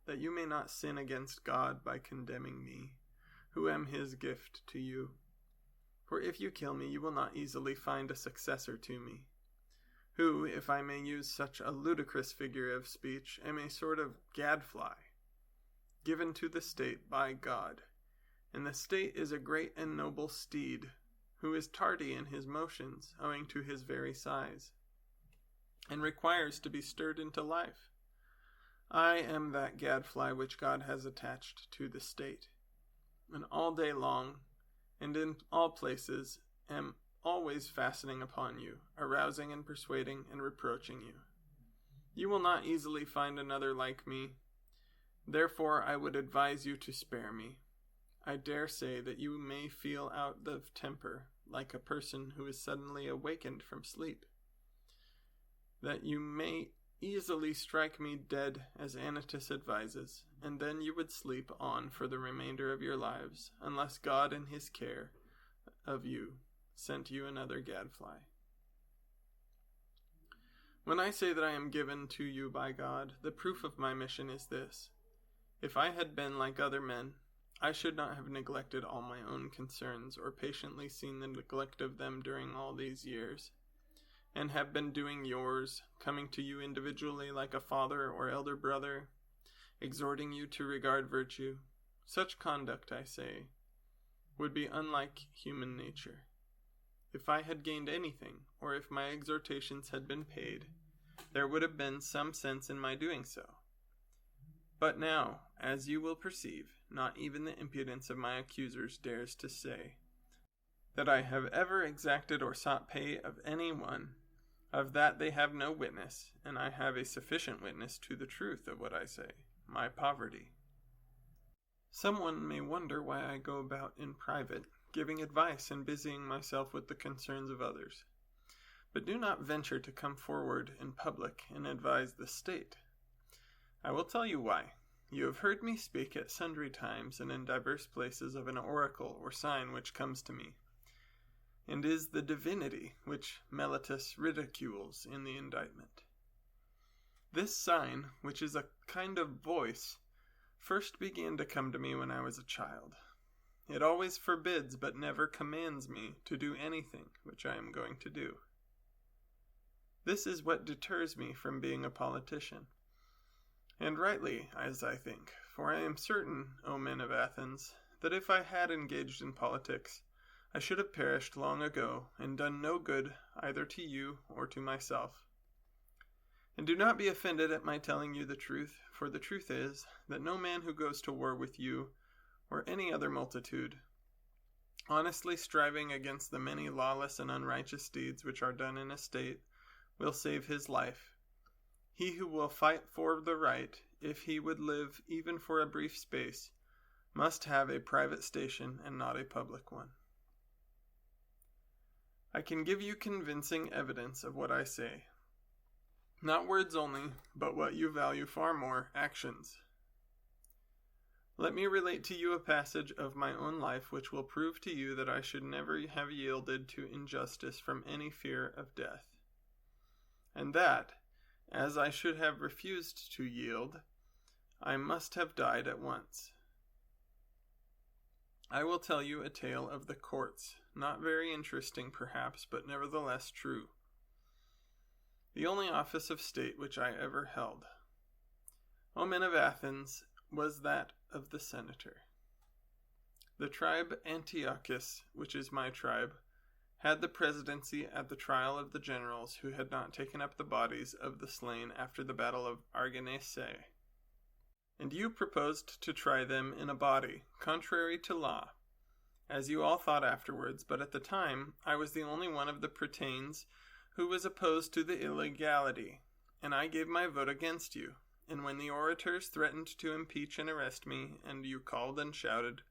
that you may not sin against God by condemning me, who am his gift to you. For if you kill me, you will not easily find a successor to me, who, if I may use such a ludicrous figure of speech, am a sort of gadfly, given to the state by God, and the state is a great and noble steed, who is tardy in his motions, owing to his very size, and requires to be stirred into life. I am that gadfly which God has attached to the state, and all day long, and in all places, am always fastening upon you, arousing and persuading and reproaching you. You will not easily find another like me. Therefore I would advise you to spare me. I dare say that you may feel out of temper, like a person who is suddenly awakened from sleep. That you may easily strike me dead, as Anytus advises, and then you would sleep on for the remainder of your lives, unless God in his care of you sent you another gadfly. When I say that I am given to you by God, the proof of my mission is this. If I had been like other men, I should not have neglected all my own concerns, or patiently seen the neglect of them during all these years, and have been doing yours, coming to you individually like a father or elder brother, exhorting you to regard virtue. Such conduct, I say, would be unlike human nature. If I had gained anything, or if my exhortations had been paid, there would have been some sense in my doing so. But now, as you will perceive, not even the impudence of my accusers dares to say that I have ever exacted or sought pay of any one. Of that they have no witness, and I have a sufficient witness to the truth of what I say, my poverty. Someone may wonder why I go about in private, giving advice and busying myself with the concerns of others. But do not venture to come forward in public and advise the state. I will tell you why. You have heard me speak at sundry times and in divers places of an oracle or sign which comes to me, and is the divinity which Meletus ridicules in the indictment. This sign, which is a kind of voice, first began to come to me when I was a child. It always forbids but never commands me to do anything which I am going to do. This is what deters me from being a politician. And rightly, as I think, for I am certain, O men of Athens, that if I had engaged in politics, I should have perished long ago, and done no good either to you or to myself. And do not be offended at my telling you the truth, for the truth is, that no man who goes to war with you, or any other multitude, honestly striving against the many lawless and unrighteous deeds which are done in a state, will save his life. He who will fight for the right, if he would live even for a brief space, must have a private station and not a public one. I can give you convincing evidence of what I say. Not words only, but what you value far more, actions. Let me relate to you a passage of my own life which will prove to you that I should never have yielded to injustice from any fear of death, and that, as I should have refused to yield, I must have died at once. I will tell you a tale of the courts, not very interesting perhaps, but nevertheless true. The only office of state which I ever held, O men of Athens, was that of the senator. The tribe Antiochus, which is my tribe, had the presidency at the trial of the generals who had not taken up the bodies of the slain after the battle of Arginese. And you proposed to try them in a body, contrary to law, as you all thought afterwards, but at the time I was the only one of the Prytanes who was opposed to the illegality, and I gave my vote against you. And when the orators threatened to impeach and arrest me, and you called and shouted,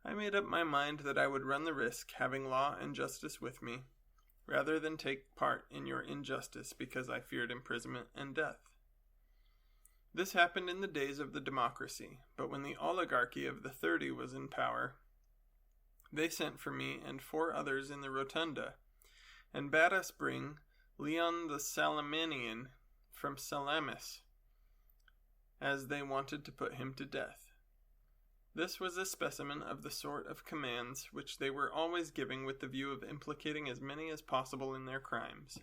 I made up my mind that I would run the risk, having law and justice with me, rather than take part in your injustice because I feared imprisonment and death. This happened in the days of the democracy, but when the oligarchy of the 30 was in power, they sent for me and 4 others in the rotunda, and bade us bring Leon the Salaminian from Salamis, as they wanted to put him to death. This was a specimen of the sort of commands which they were always giving with the view of implicating as many as possible in their crimes.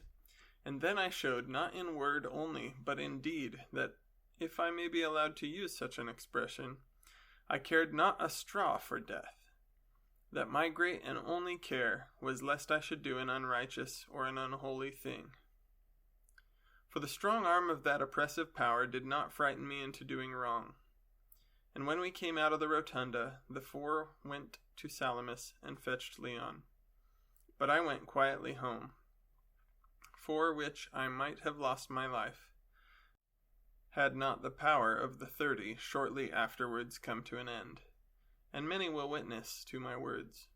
And then I showed, not in word only, but in deed, that, if I may be allowed to use such an expression, I cared not a straw for death, that my great and only care was lest I should do an unrighteous or an unholy thing. For the strong arm of that oppressive power did not frighten me into doing wrong. And when we came out of the rotunda, the 4 went to Salamis and fetched Leon. But I went quietly home, for which I might have lost my life, had not the power of the 30 shortly afterwards come to an end. And many will witness to my words.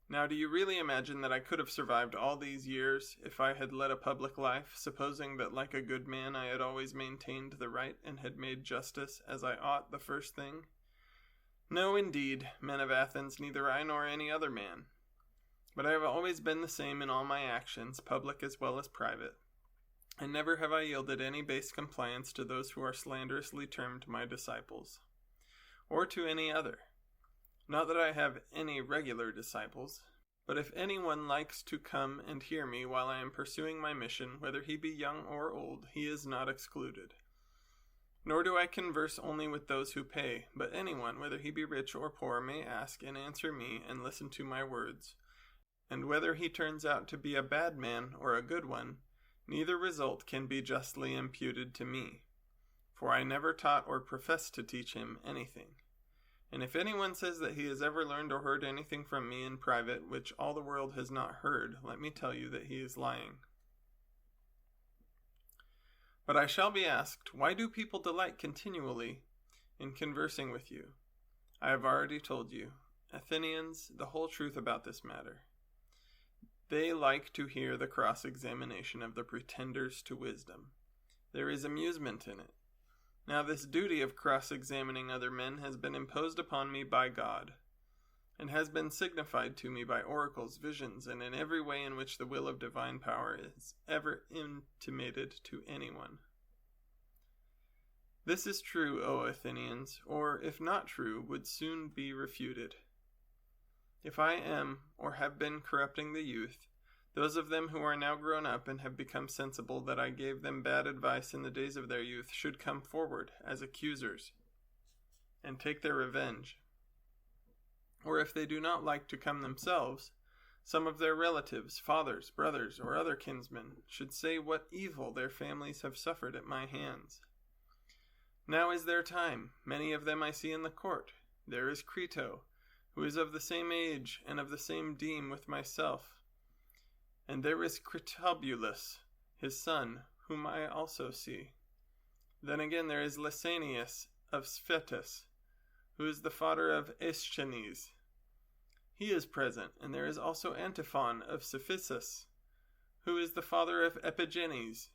Now, do you really imagine that I could have survived all these years if I had led a public life, supposing that like a good man I had always maintained the right and had made justice as I ought the first thing? No, indeed, men of Athens, neither I nor any other man. But I have always been the same in all my actions, public as well as private, and never have I yielded any base compliance to those who are slanderously termed my disciples, or to any other. Not that I have any regular disciples, but if anyone likes to come and hear me while I am pursuing my mission, whether he be young or old, he is not excluded. Nor do I converse only with those who pay, but anyone, whether he be rich or poor, may ask and answer me and listen to my words. And whether he turns out to be a bad man or a good one, neither result can be justly imputed to me, for I never taught or professed to teach him anything. And if anyone says that he has ever learned or heard anything from me in private, which all the world has not heard, let me tell you that he is lying. But I shall be asked, why do people delight continually in conversing with you? I have already told you, Athenians, the whole truth about this matter. They like to hear the cross-examination of the pretenders to wisdom. There is amusement in it. Now this duty of cross-examining other men has been imposed upon me by God, and has been signified to me by oracles, visions, and in every way in which the will of divine power is ever intimated to anyone. This is true, O Athenians, or if not true, would soon be refuted. If I am, or have been corrupting the youth, those of them who are now grown up and have become sensible that I gave them bad advice in the days of their youth should come forward as accusers and take their revenge. Or if they do not like to come themselves, some of their relatives, fathers, brothers, or other kinsmen should say what evil their families have suffered at my hands. Now is their time. Many of them I see in the court. There is Crito, who is of the same age and of the same deme with myself. And there is Critobulus, his son, whom I also see. Then again there is Lysanias of Sphetus, who is the father of Aeschines. He is present, and there is also Antiphon of Cephissus, who is the father of Epigenes.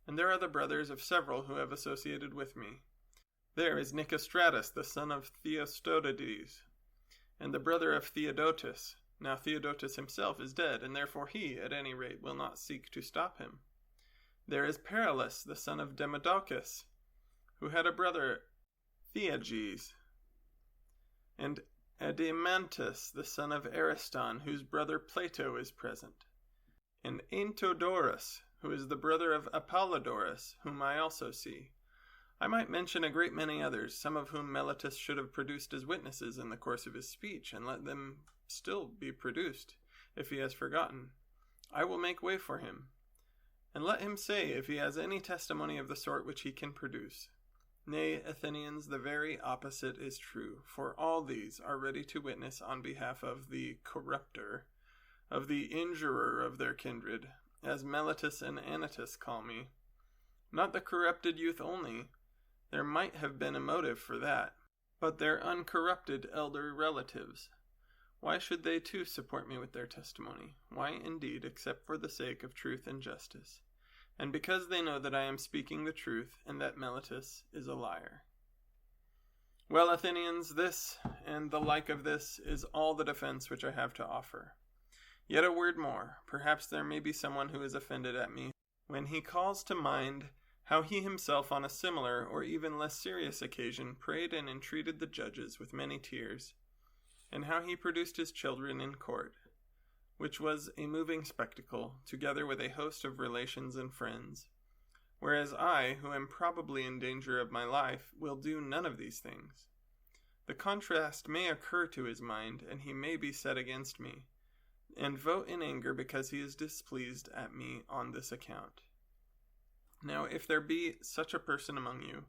And there are the brothers of several who have associated with me. There is Nicostratus, the son of Theostotides, and the brother of Theodotus. Now Theodotus himself is dead, and therefore he, at any rate, will not seek to stop him. There is Paralus, the son of Demodocus, who had a brother Theages, and Adimantus, the son of Ariston, whose brother Plato is present, and Antodorus, who is the brother of Apollodorus, whom I also see. I might mention a great many others, some of whom Meletus should have produced as witnesses in the course of his speech, and let them still be produced, if he has forgotten. I will make way for him, and let him say if he has any testimony of the sort which he can produce. Nay, Athenians, the very opposite is true, for all these are ready to witness on behalf of the corrupter, of the injurer of their kindred, as Meletus and Anytus call me. Not the corrupted youth only, there might have been a motive for that, but their uncorrupted elder relatives. Why should they too support me with their testimony? Why, indeed, except for the sake of truth and justice, and because they know that I am speaking the truth, and that Meletus is a liar. Well, Athenians, this, and the like of this, is all the defense which I have to offer. Yet a word more. Perhaps there may be someone who is offended at me, when he calls to mind how he himself on a similar or even less serious occasion prayed and entreated the judges with many tears, and how he produced his children in court, which was a moving spectacle, together with a host of relations and friends, whereas I, who am probably in danger of my life, will do none of these things. The contrast may occur to his mind, and he may be set against me, and vote in anger because he is displeased at me on this account. Now, if there be such a person among you,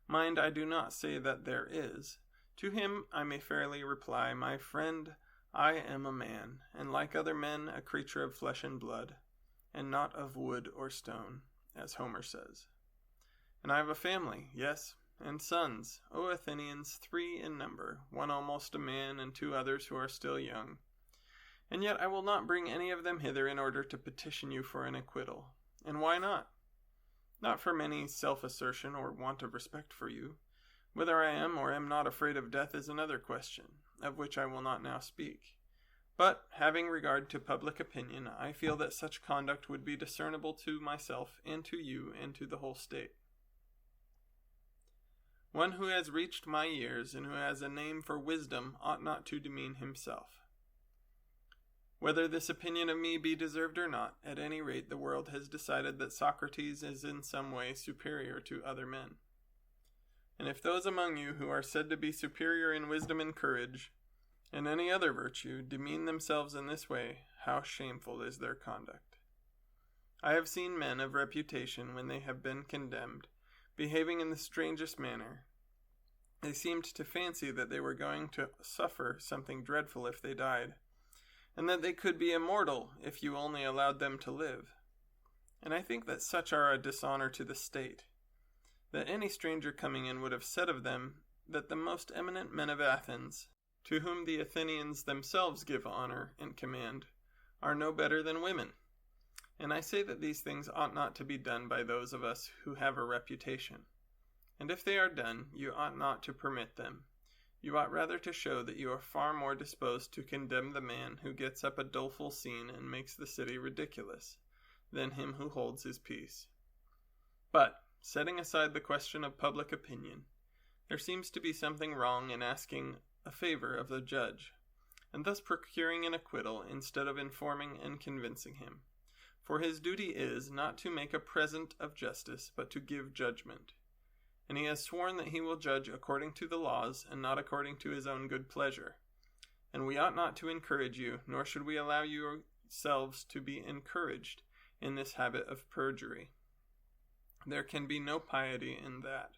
mind, I do not say that there is. To him I may fairly reply, my friend, I am a man, and like other men, a creature of flesh and blood, and not of wood or stone, as Homer says. And I have a family, yes, and sons, O Athenians, 3 in number, one almost a man, and 2 others who are still young. And yet I will not bring any of them hither in order to petition you for an acquittal. And why not? Not from any self-assertion or want of respect for you. Whether I am or am not afraid of death is another question, of which I will not now speak. But, having regard to public opinion, I feel that such conduct would be discernible to myself and to you and to the whole state. One who has reached my years and who has a name for wisdom ought not to demean himself. Whether this opinion of me be deserved or not, at any rate the world has decided that Socrates is in some way superior to other men. And if those among you who are said to be superior in wisdom and courage, and any other virtue, demean themselves in this way, how shameful is their conduct. I have seen men of reputation, when they have been condemned, behaving in the strangest manner. They seemed to fancy that they were going to suffer something dreadful if they died, and that they could be immortal if you only allowed them to live. And I think that such are a dishonor to the state, that any stranger coming in would have said of them that the most eminent men of Athens, to whom the Athenians themselves give honor and command, are no better than women. And I say that these things ought not to be done by those of us who have a reputation. And if they are done, you ought not to permit them. You ought rather to show that you are far more disposed to condemn the man who gets up a doleful scene and makes the city ridiculous, than him who holds his peace. But, setting aside the question of public opinion, there seems to be something wrong in asking a favor of the judge, and thus procuring an acquittal instead of informing and convincing him. For his duty is not to make a present of justice, but to give judgment. And he has sworn that he will judge according to the laws, and not according to his own good pleasure. And we ought not to encourage you, nor should we allow yourselves to be encouraged in this habit of perjury. There can be no piety in that.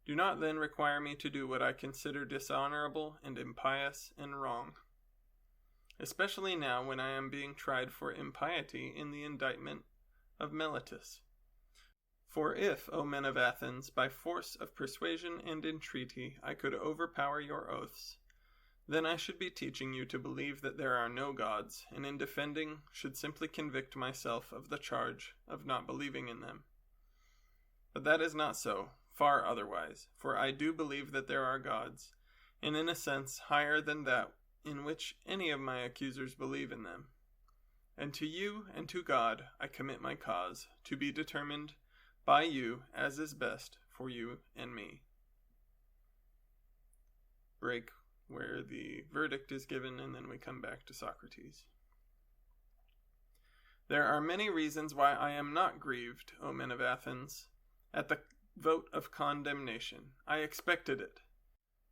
Do not then require me to do what I consider dishonorable and impious and wrong, especially now when I am being tried for impiety in the indictment of Meletus. For if, O men of Athens, by force of persuasion and entreaty I could overpower your oaths, then I should be teaching you to believe that there are no gods, and in defending should simply convict myself of the charge of not believing in them. But that is not so, far otherwise, for I do believe that there are gods, and in a sense higher than that in which any of my accusers believe in them. And to you and to God I commit my cause, to be determined by you as is best for you and me. Break where the verdict is given, and then we come back to Socrates. There are many reasons why I am not grieved, O men of Athens, at the vote of condemnation. I expected it,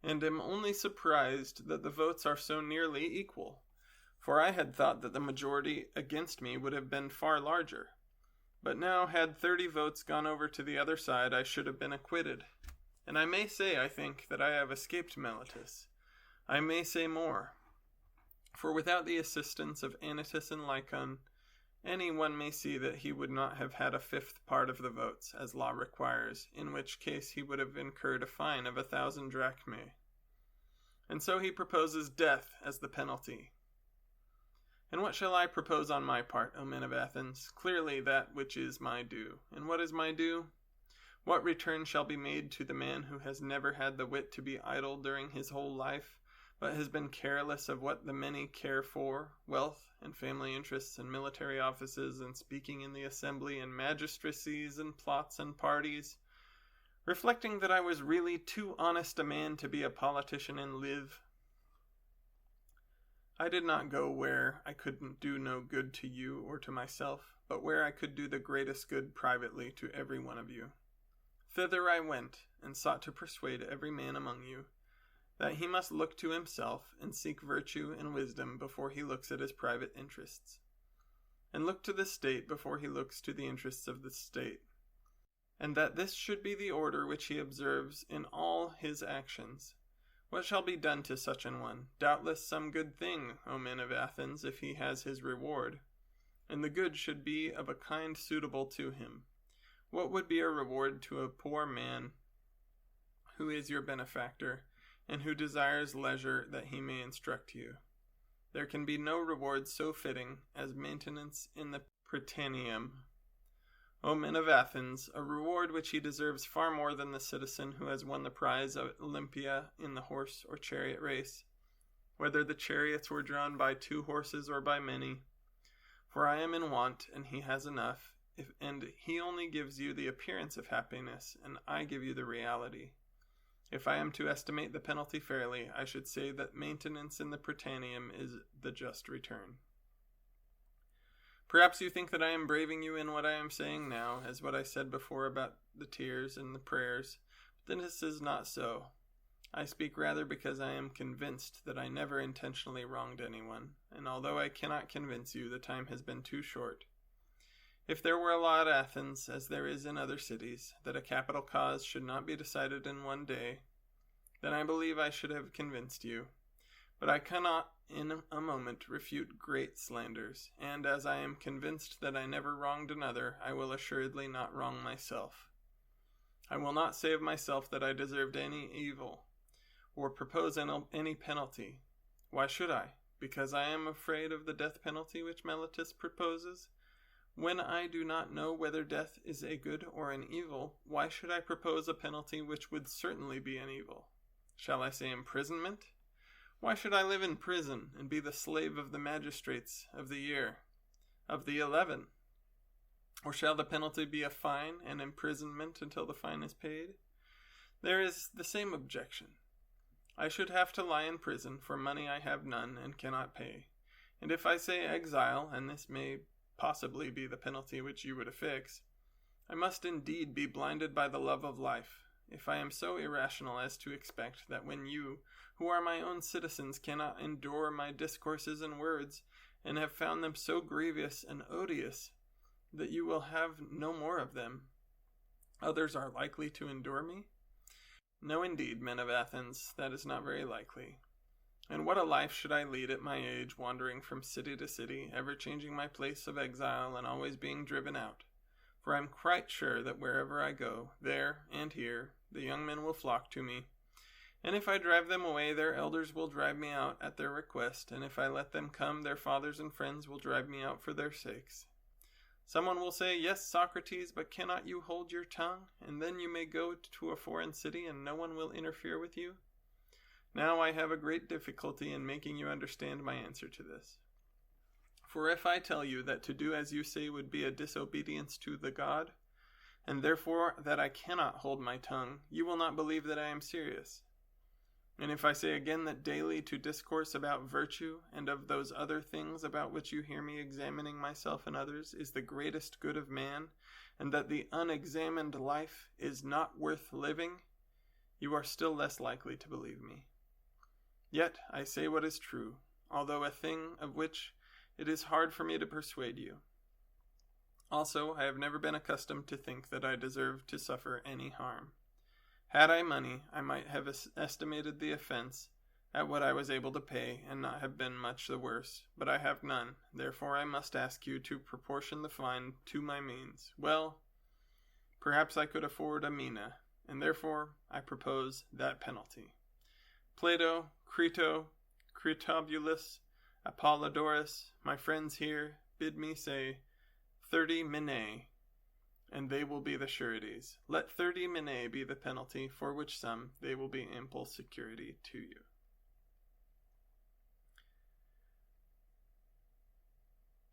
and am only surprised that the votes are so nearly equal, for I had thought that the majority against me would have been far larger. But now, had 30 votes gone over to the other side, I should have been acquitted. And I may say, I think, that I have escaped Meletus. I may say more. For without the assistance of Anytus and Lycon, any one may see that he would not have had a fifth part of the votes, as law requires, in which case he would have incurred a fine of 1,000 drachmae. And so he proposes death as the penalty. And what shall I propose on my part, O men of Athens? Clearly that which is my due. And what is my due? What return shall be made to the man who has never had the wit to be idle during his whole life, but has been careless of what the many care for, wealth and family interests and military offices and speaking in the assembly and magistracies and plots and parties, reflecting that I was really too honest a man to be a politician and live? I did not go where I couldn't do no good to you or to myself, but where I could do the greatest good privately to every one of you. Thither I went, and sought to persuade every man among you that he must look to himself and seek virtue and wisdom before he looks at his private interests, and look to the state before he looks to the interests of the state, and that this should be the order which he observes in all his actions. What shall be done to such an one? Doubtless some good thing, O men of Athens, if he has his reward, and the good should be of a kind suitable to him. What would be a reward to a poor man who is your benefactor, and who desires leisure that he may instruct you? There can be no reward so fitting as maintenance in the Prytaneum. O men of Athens, a reward which he deserves far more than the citizen who has won the prize of Olympia in the horse or chariot race, whether the chariots were drawn by 2 horses or by many. For I am in want, and he has enough, and he only gives you the appearance of happiness, and I give you the reality. If I am to estimate the penalty fairly, I should say that maintenance in the Prytaneum is the just return. Perhaps you think that I am braving you in what I am saying now, as what I said before about the tears and the prayers, but this is not so. I speak rather because I am convinced that I never intentionally wronged anyone, and although I cannot convince you, the time has been too short. If there were a law at Athens, as there is in other cities, that a capital cause should not be decided in one day, then I believe I should have convinced you. But I cannot in a moment refute great slanders, and as I am convinced that I never wronged another, I will assuredly not wrong myself. I will not say of myself that I deserved any evil, or propose any penalty. Why should I? Because I am afraid of the death penalty which Meletus proposes? When I do not know whether death is a good or an evil, why should I propose a penalty which would certainly be an evil? Shall I say imprisonment? Why should I live in prison and be the slave of the magistrates of the year, of the 11? Or shall the penalty be a fine and imprisonment until the fine is paid? There is the same objection. I should have to lie in prison for money I have none and cannot pay. And if I say exile, and this may possibly be the penalty which you would affix, I must indeed be blinded by the love of life, if I am so irrational as to expect that when you, who are my own citizens, cannot endure my discourses and words, and have found them so grievous and odious, that you will have no more of them, others are likely to endure me? No, indeed, men of Athens, that is not very likely. And what a life should I lead at my age, wandering from city to city, ever changing my place of exile, and always being driven out? For I am quite sure that wherever I go, there and here, the young men will flock to me. And if I drive them away, their elders will drive me out at their request, and if I let them come, their fathers and friends will drive me out for their sakes. Someone will say, "Yes, Socrates, but cannot you hold your tongue? And then you may go to a foreign city, and no one will interfere with you." Now I have a great difficulty in making you understand my answer to this. For if I tell you that to do as you say would be a disobedience to the God, and therefore that I cannot hold my tongue, you will not believe that I am serious. And if I say again that daily to discourse about virtue and of those other things about which you hear me examining myself and others is the greatest good of man, and that the unexamined life is not worth living, you are still less likely to believe me. Yet I say what is true, although a thing of which it is hard for me to persuade you. Also, I have never been accustomed to think that I deserve to suffer any harm. Had I money, I might have estimated the offense at what I was able to pay, and not have been much the worse. But I have none, therefore I must ask you to proportion the fine to my means. Well, perhaps I could afford a mina, and therefore I propose that penalty. Plato, Crito, Critobulus, Apollodorus, my friends here, bid me say 30 minae, and they will be the sureties. Let 30 minae be the penalty, for which sum they will be ample security to you.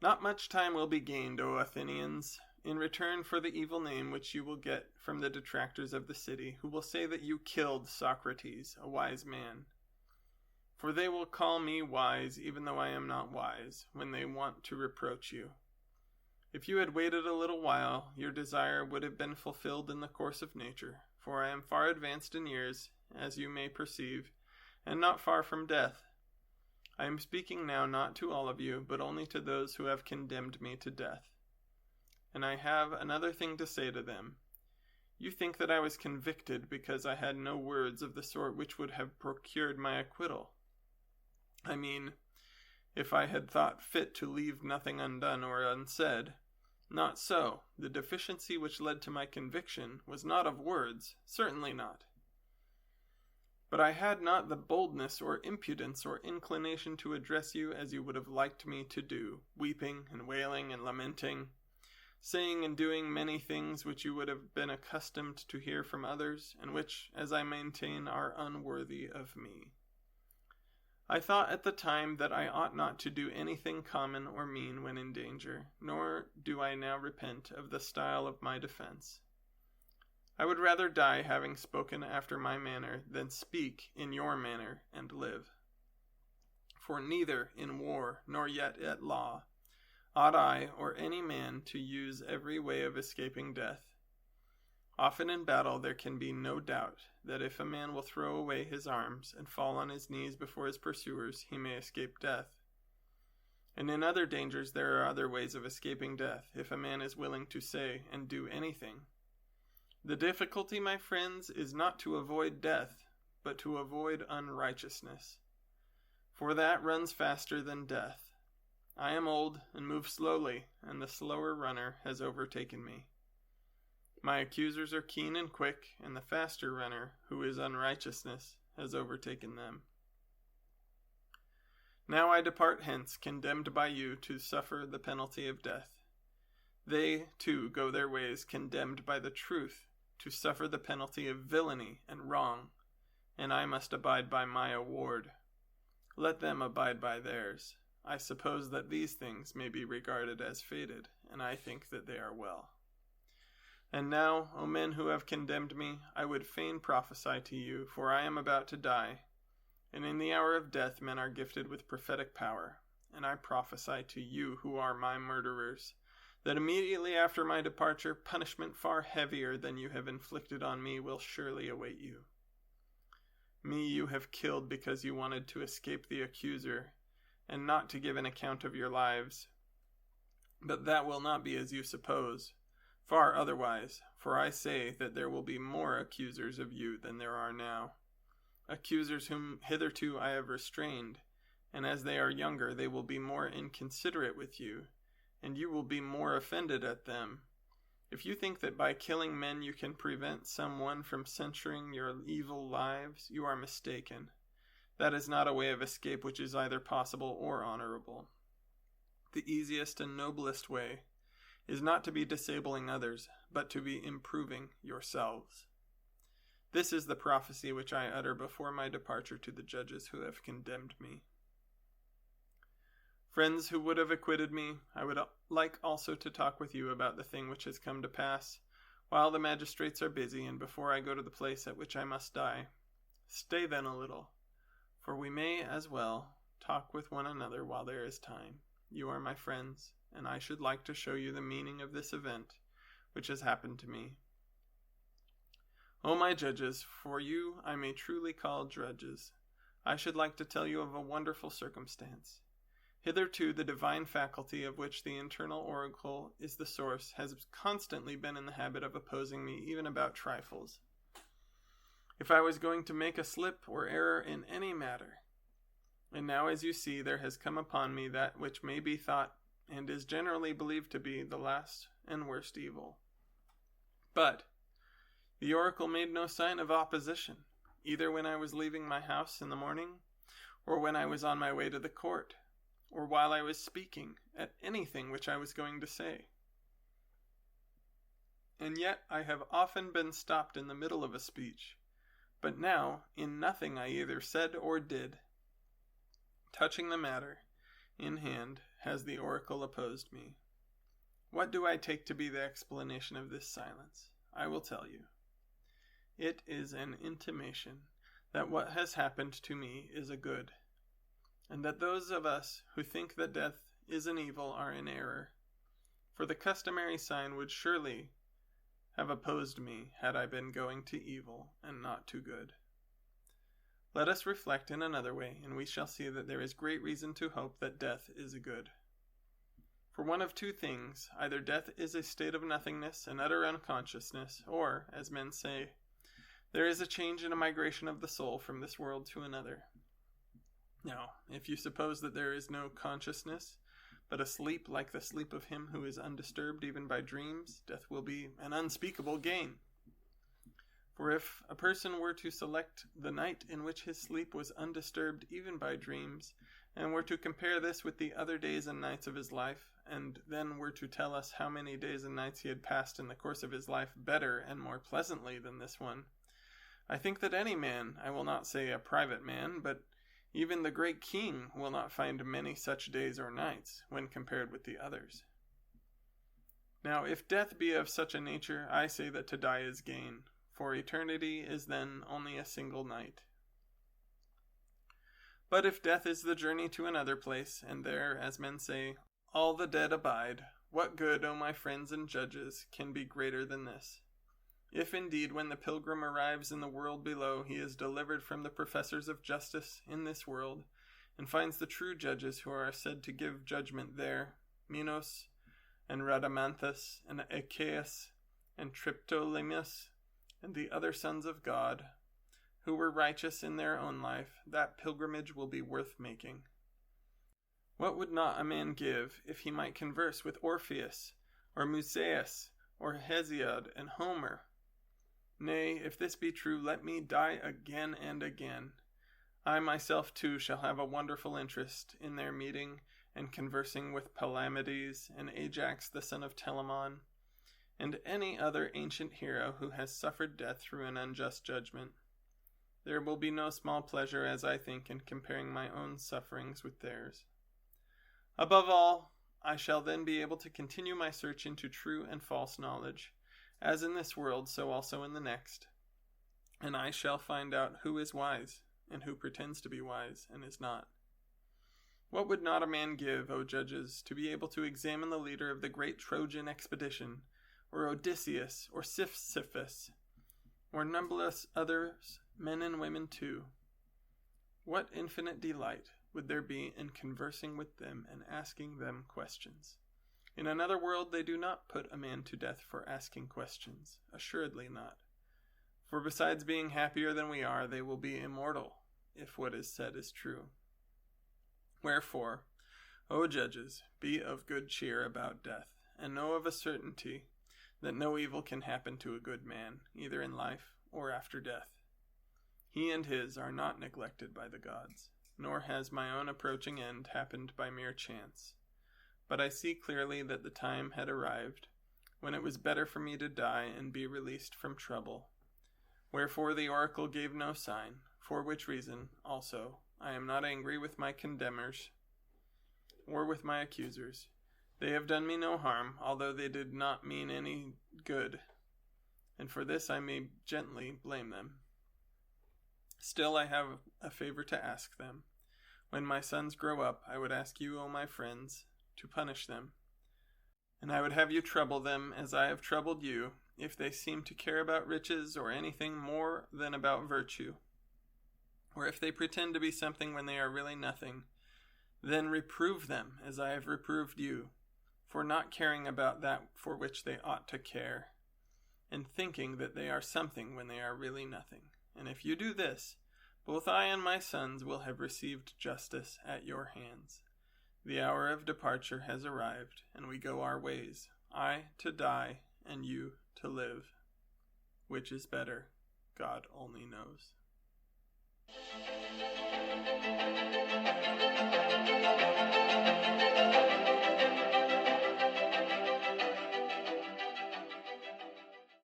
Not much time will be gained, O Athenians, in return for the evil name which you will get from the detractors of the city, who will say that you killed Socrates, a wise man. For they will call me wise, even though I am not wise, when they want to reproach you. If you had waited a little while, your desire would have been fulfilled in the course of nature, for I am far advanced in years, as you may perceive, and not far from death. I am speaking now not to all of you, but only to those who have condemned me to death. And I have another thing to say to them. You think that I was convicted because I had no words of the sort which would have procured my acquittal. I mean, if I had thought fit to leave nothing undone or unsaid. Not so. The deficiency which led to my conviction was not of words, certainly not. But I had not the boldness or impudence or inclination to address you as you would have liked me to do, weeping and wailing and lamenting, saying and doing many things which you would have been accustomed to hear from others, and which, as I maintain, are unworthy of me. I thought at the time that I ought not to do anything common or mean when in danger, nor do I now repent of the style of my defense. I would rather die having spoken after my manner than speak in your manner and live. For neither in war nor yet at law ought I or any man to use every way of escaping death. Often in battle there can be no doubt that if a man will throw away his arms and fall on his knees before his pursuers, he may escape death. And in other dangers there are other ways of escaping death, if a man is willing to say and do anything. The difficulty, my friends, is not to avoid death, but to avoid unrighteousness. For that runs faster than death. I am old and move slowly, and the slower runner has overtaken me. My accusers are keen and quick, and the faster runner, who is unrighteousness, has overtaken them. Now I depart hence, condemned by you to suffer the penalty of death. They, too, go their ways, condemned by the truth, to suffer the penalty of villainy and wrong, and I must abide by my award. Let them abide by theirs. I suppose that these things may be regarded as fated, and I think that they are well. And now, O men who have condemned me, I would fain prophesy to you, for I am about to die. And in the hour of death men are gifted with prophetic power. And I prophesy to you who are my murderers, that immediately after my departure, punishment far heavier than you have inflicted on me will surely await you. Me you have killed because you wanted to escape the accuser, and not to give an account of your lives. But that will not be as you suppose. Far otherwise, for I say that there will be more accusers of you than there are now. Accusers whom hitherto I have restrained, and as they are younger they will be more inconsiderate with you, and you will be more offended at them. If you think that by killing men you can prevent someone from censuring your evil lives, you are mistaken. That is not a way of escape which is either possible or honorable. The easiest and noblest way is not to be disabling others, but to be improving yourselves. This is the prophecy which I utter before my departure to the judges who have condemned me. Friends who would have acquitted me, I would like also to talk with you about the thing which has come to pass, while the magistrates are busy, and before I go to the place at which I must die. Stay then a little. For we may as well talk with one another while there is time. You are my friends, and I should like to show you the meaning of this event which has happened to me. O my judges, for you I may truly call judges, I should like to tell you of a wonderful circumstance. Hitherto the divine faculty of which the internal oracle is the source has constantly been in the habit of opposing me even about trifles. If I was going to make a slip or error in any matter, and now as you see there has come upon me that which may be thought and is generally believed to be the last and worst evil. But the oracle made no sign of opposition, either when I was leaving my house in the morning, or when I was on my way to the court, or while I was speaking at anything which I was going to say. And yet I have often been stopped in the middle of a speech, but now in nothing I either said or did, touching the matter in hand, has the oracle opposed me. What do I take to be the explanation of this silence? I will tell you. It is an intimation that what has happened to me is a good, and that those of us who think that death is an evil are in error, for the customary sign would surely have opposed me had I been going to evil and not to good. Let us reflect in another way, and we shall see that there is great reason to hope that death is a good. For one of two things, either death is a state of nothingness and utter unconsciousness, or, as men say, there is a change and a migration of the soul from this world to another. Now, if you suppose that there is no consciousness, but a sleep like the sleep of him who is undisturbed even by dreams, death will be an unspeakable gain. For if a person were to select the night in which his sleep was undisturbed even by dreams, and were to compare this with the other days and nights of his life, and then were to tell us how many days and nights he had passed in the course of his life better and more pleasantly than this one, I think that any man, I will not say a private man, but even the great king will not find many such days or nights, when compared with the others. Now, if death be of such a nature, I say that to die is gain, for eternity is then only a single night. But if death is the journey to another place, and there, as men say, all the dead abide, what good, O my friends and judges, can be greater than this? If indeed when the pilgrim arrives in the world below he is delivered from the professors of justice in this world, and finds the true judges who are said to give judgment there, Minos, and Rhadamanthus, and Achaeus, and Triptolemus, and the other sons of God, who were righteous in their own life, that pilgrimage will be worth making. What would not a man give if he might converse with Orpheus, or Musaeus, or Hesiod, and Homer? Nay, if this be true, let me die again and again. I myself too shall have a wonderful interest in their meeting and conversing with Palamedes, and Ajax the son of Telamon, and any other ancient hero who has suffered death through an unjust judgment. There will be no small pleasure, as I think, in comparing my own sufferings with theirs. Above all, I shall then be able to continue my search into true and false knowledge, as in this world, so also in the next, and I shall find out who is wise, and who pretends to be wise, and is not. What would not a man give, O judges, to be able to examine the leader of the great Trojan expedition, or Odysseus, or Sisyphus, or numberless others, men and women too? What infinite delight would there be in conversing with them and asking them questions? In another world they do not put a man to death for asking questions, assuredly not. For besides being happier than we are, they will be immortal, if what is said is true. Wherefore, O judges, be of good cheer about death, and know of a certainty that no evil can happen to a good man, either in life or after death. He and his are not neglected by the gods, nor has my own approaching end happened by mere chance. But I see clearly that the time had arrived when it was better for me to die and be released from trouble. Wherefore the oracle gave no sign, for which reason, also, I am not angry with my condemners or with my accusers. They have done me no harm, although they did not mean any good, and for this I may gently blame them. Still, I have a favor to ask them. When my sons grow up, I would ask you, O my friends, to punish them. And I would have you trouble them as I have troubled you, if they seem to care about riches or anything more than about virtue, or if they pretend to be something when they are really nothing. Then reprove them as I have reproved you, for not caring about that for which they ought to care, and thinking that they are something when they are really nothing. And if you do this, both I and my sons will have received justice at your hands. The hour of departure has arrived, and we go our ways, I to die and you to live. Which is better, God only knows.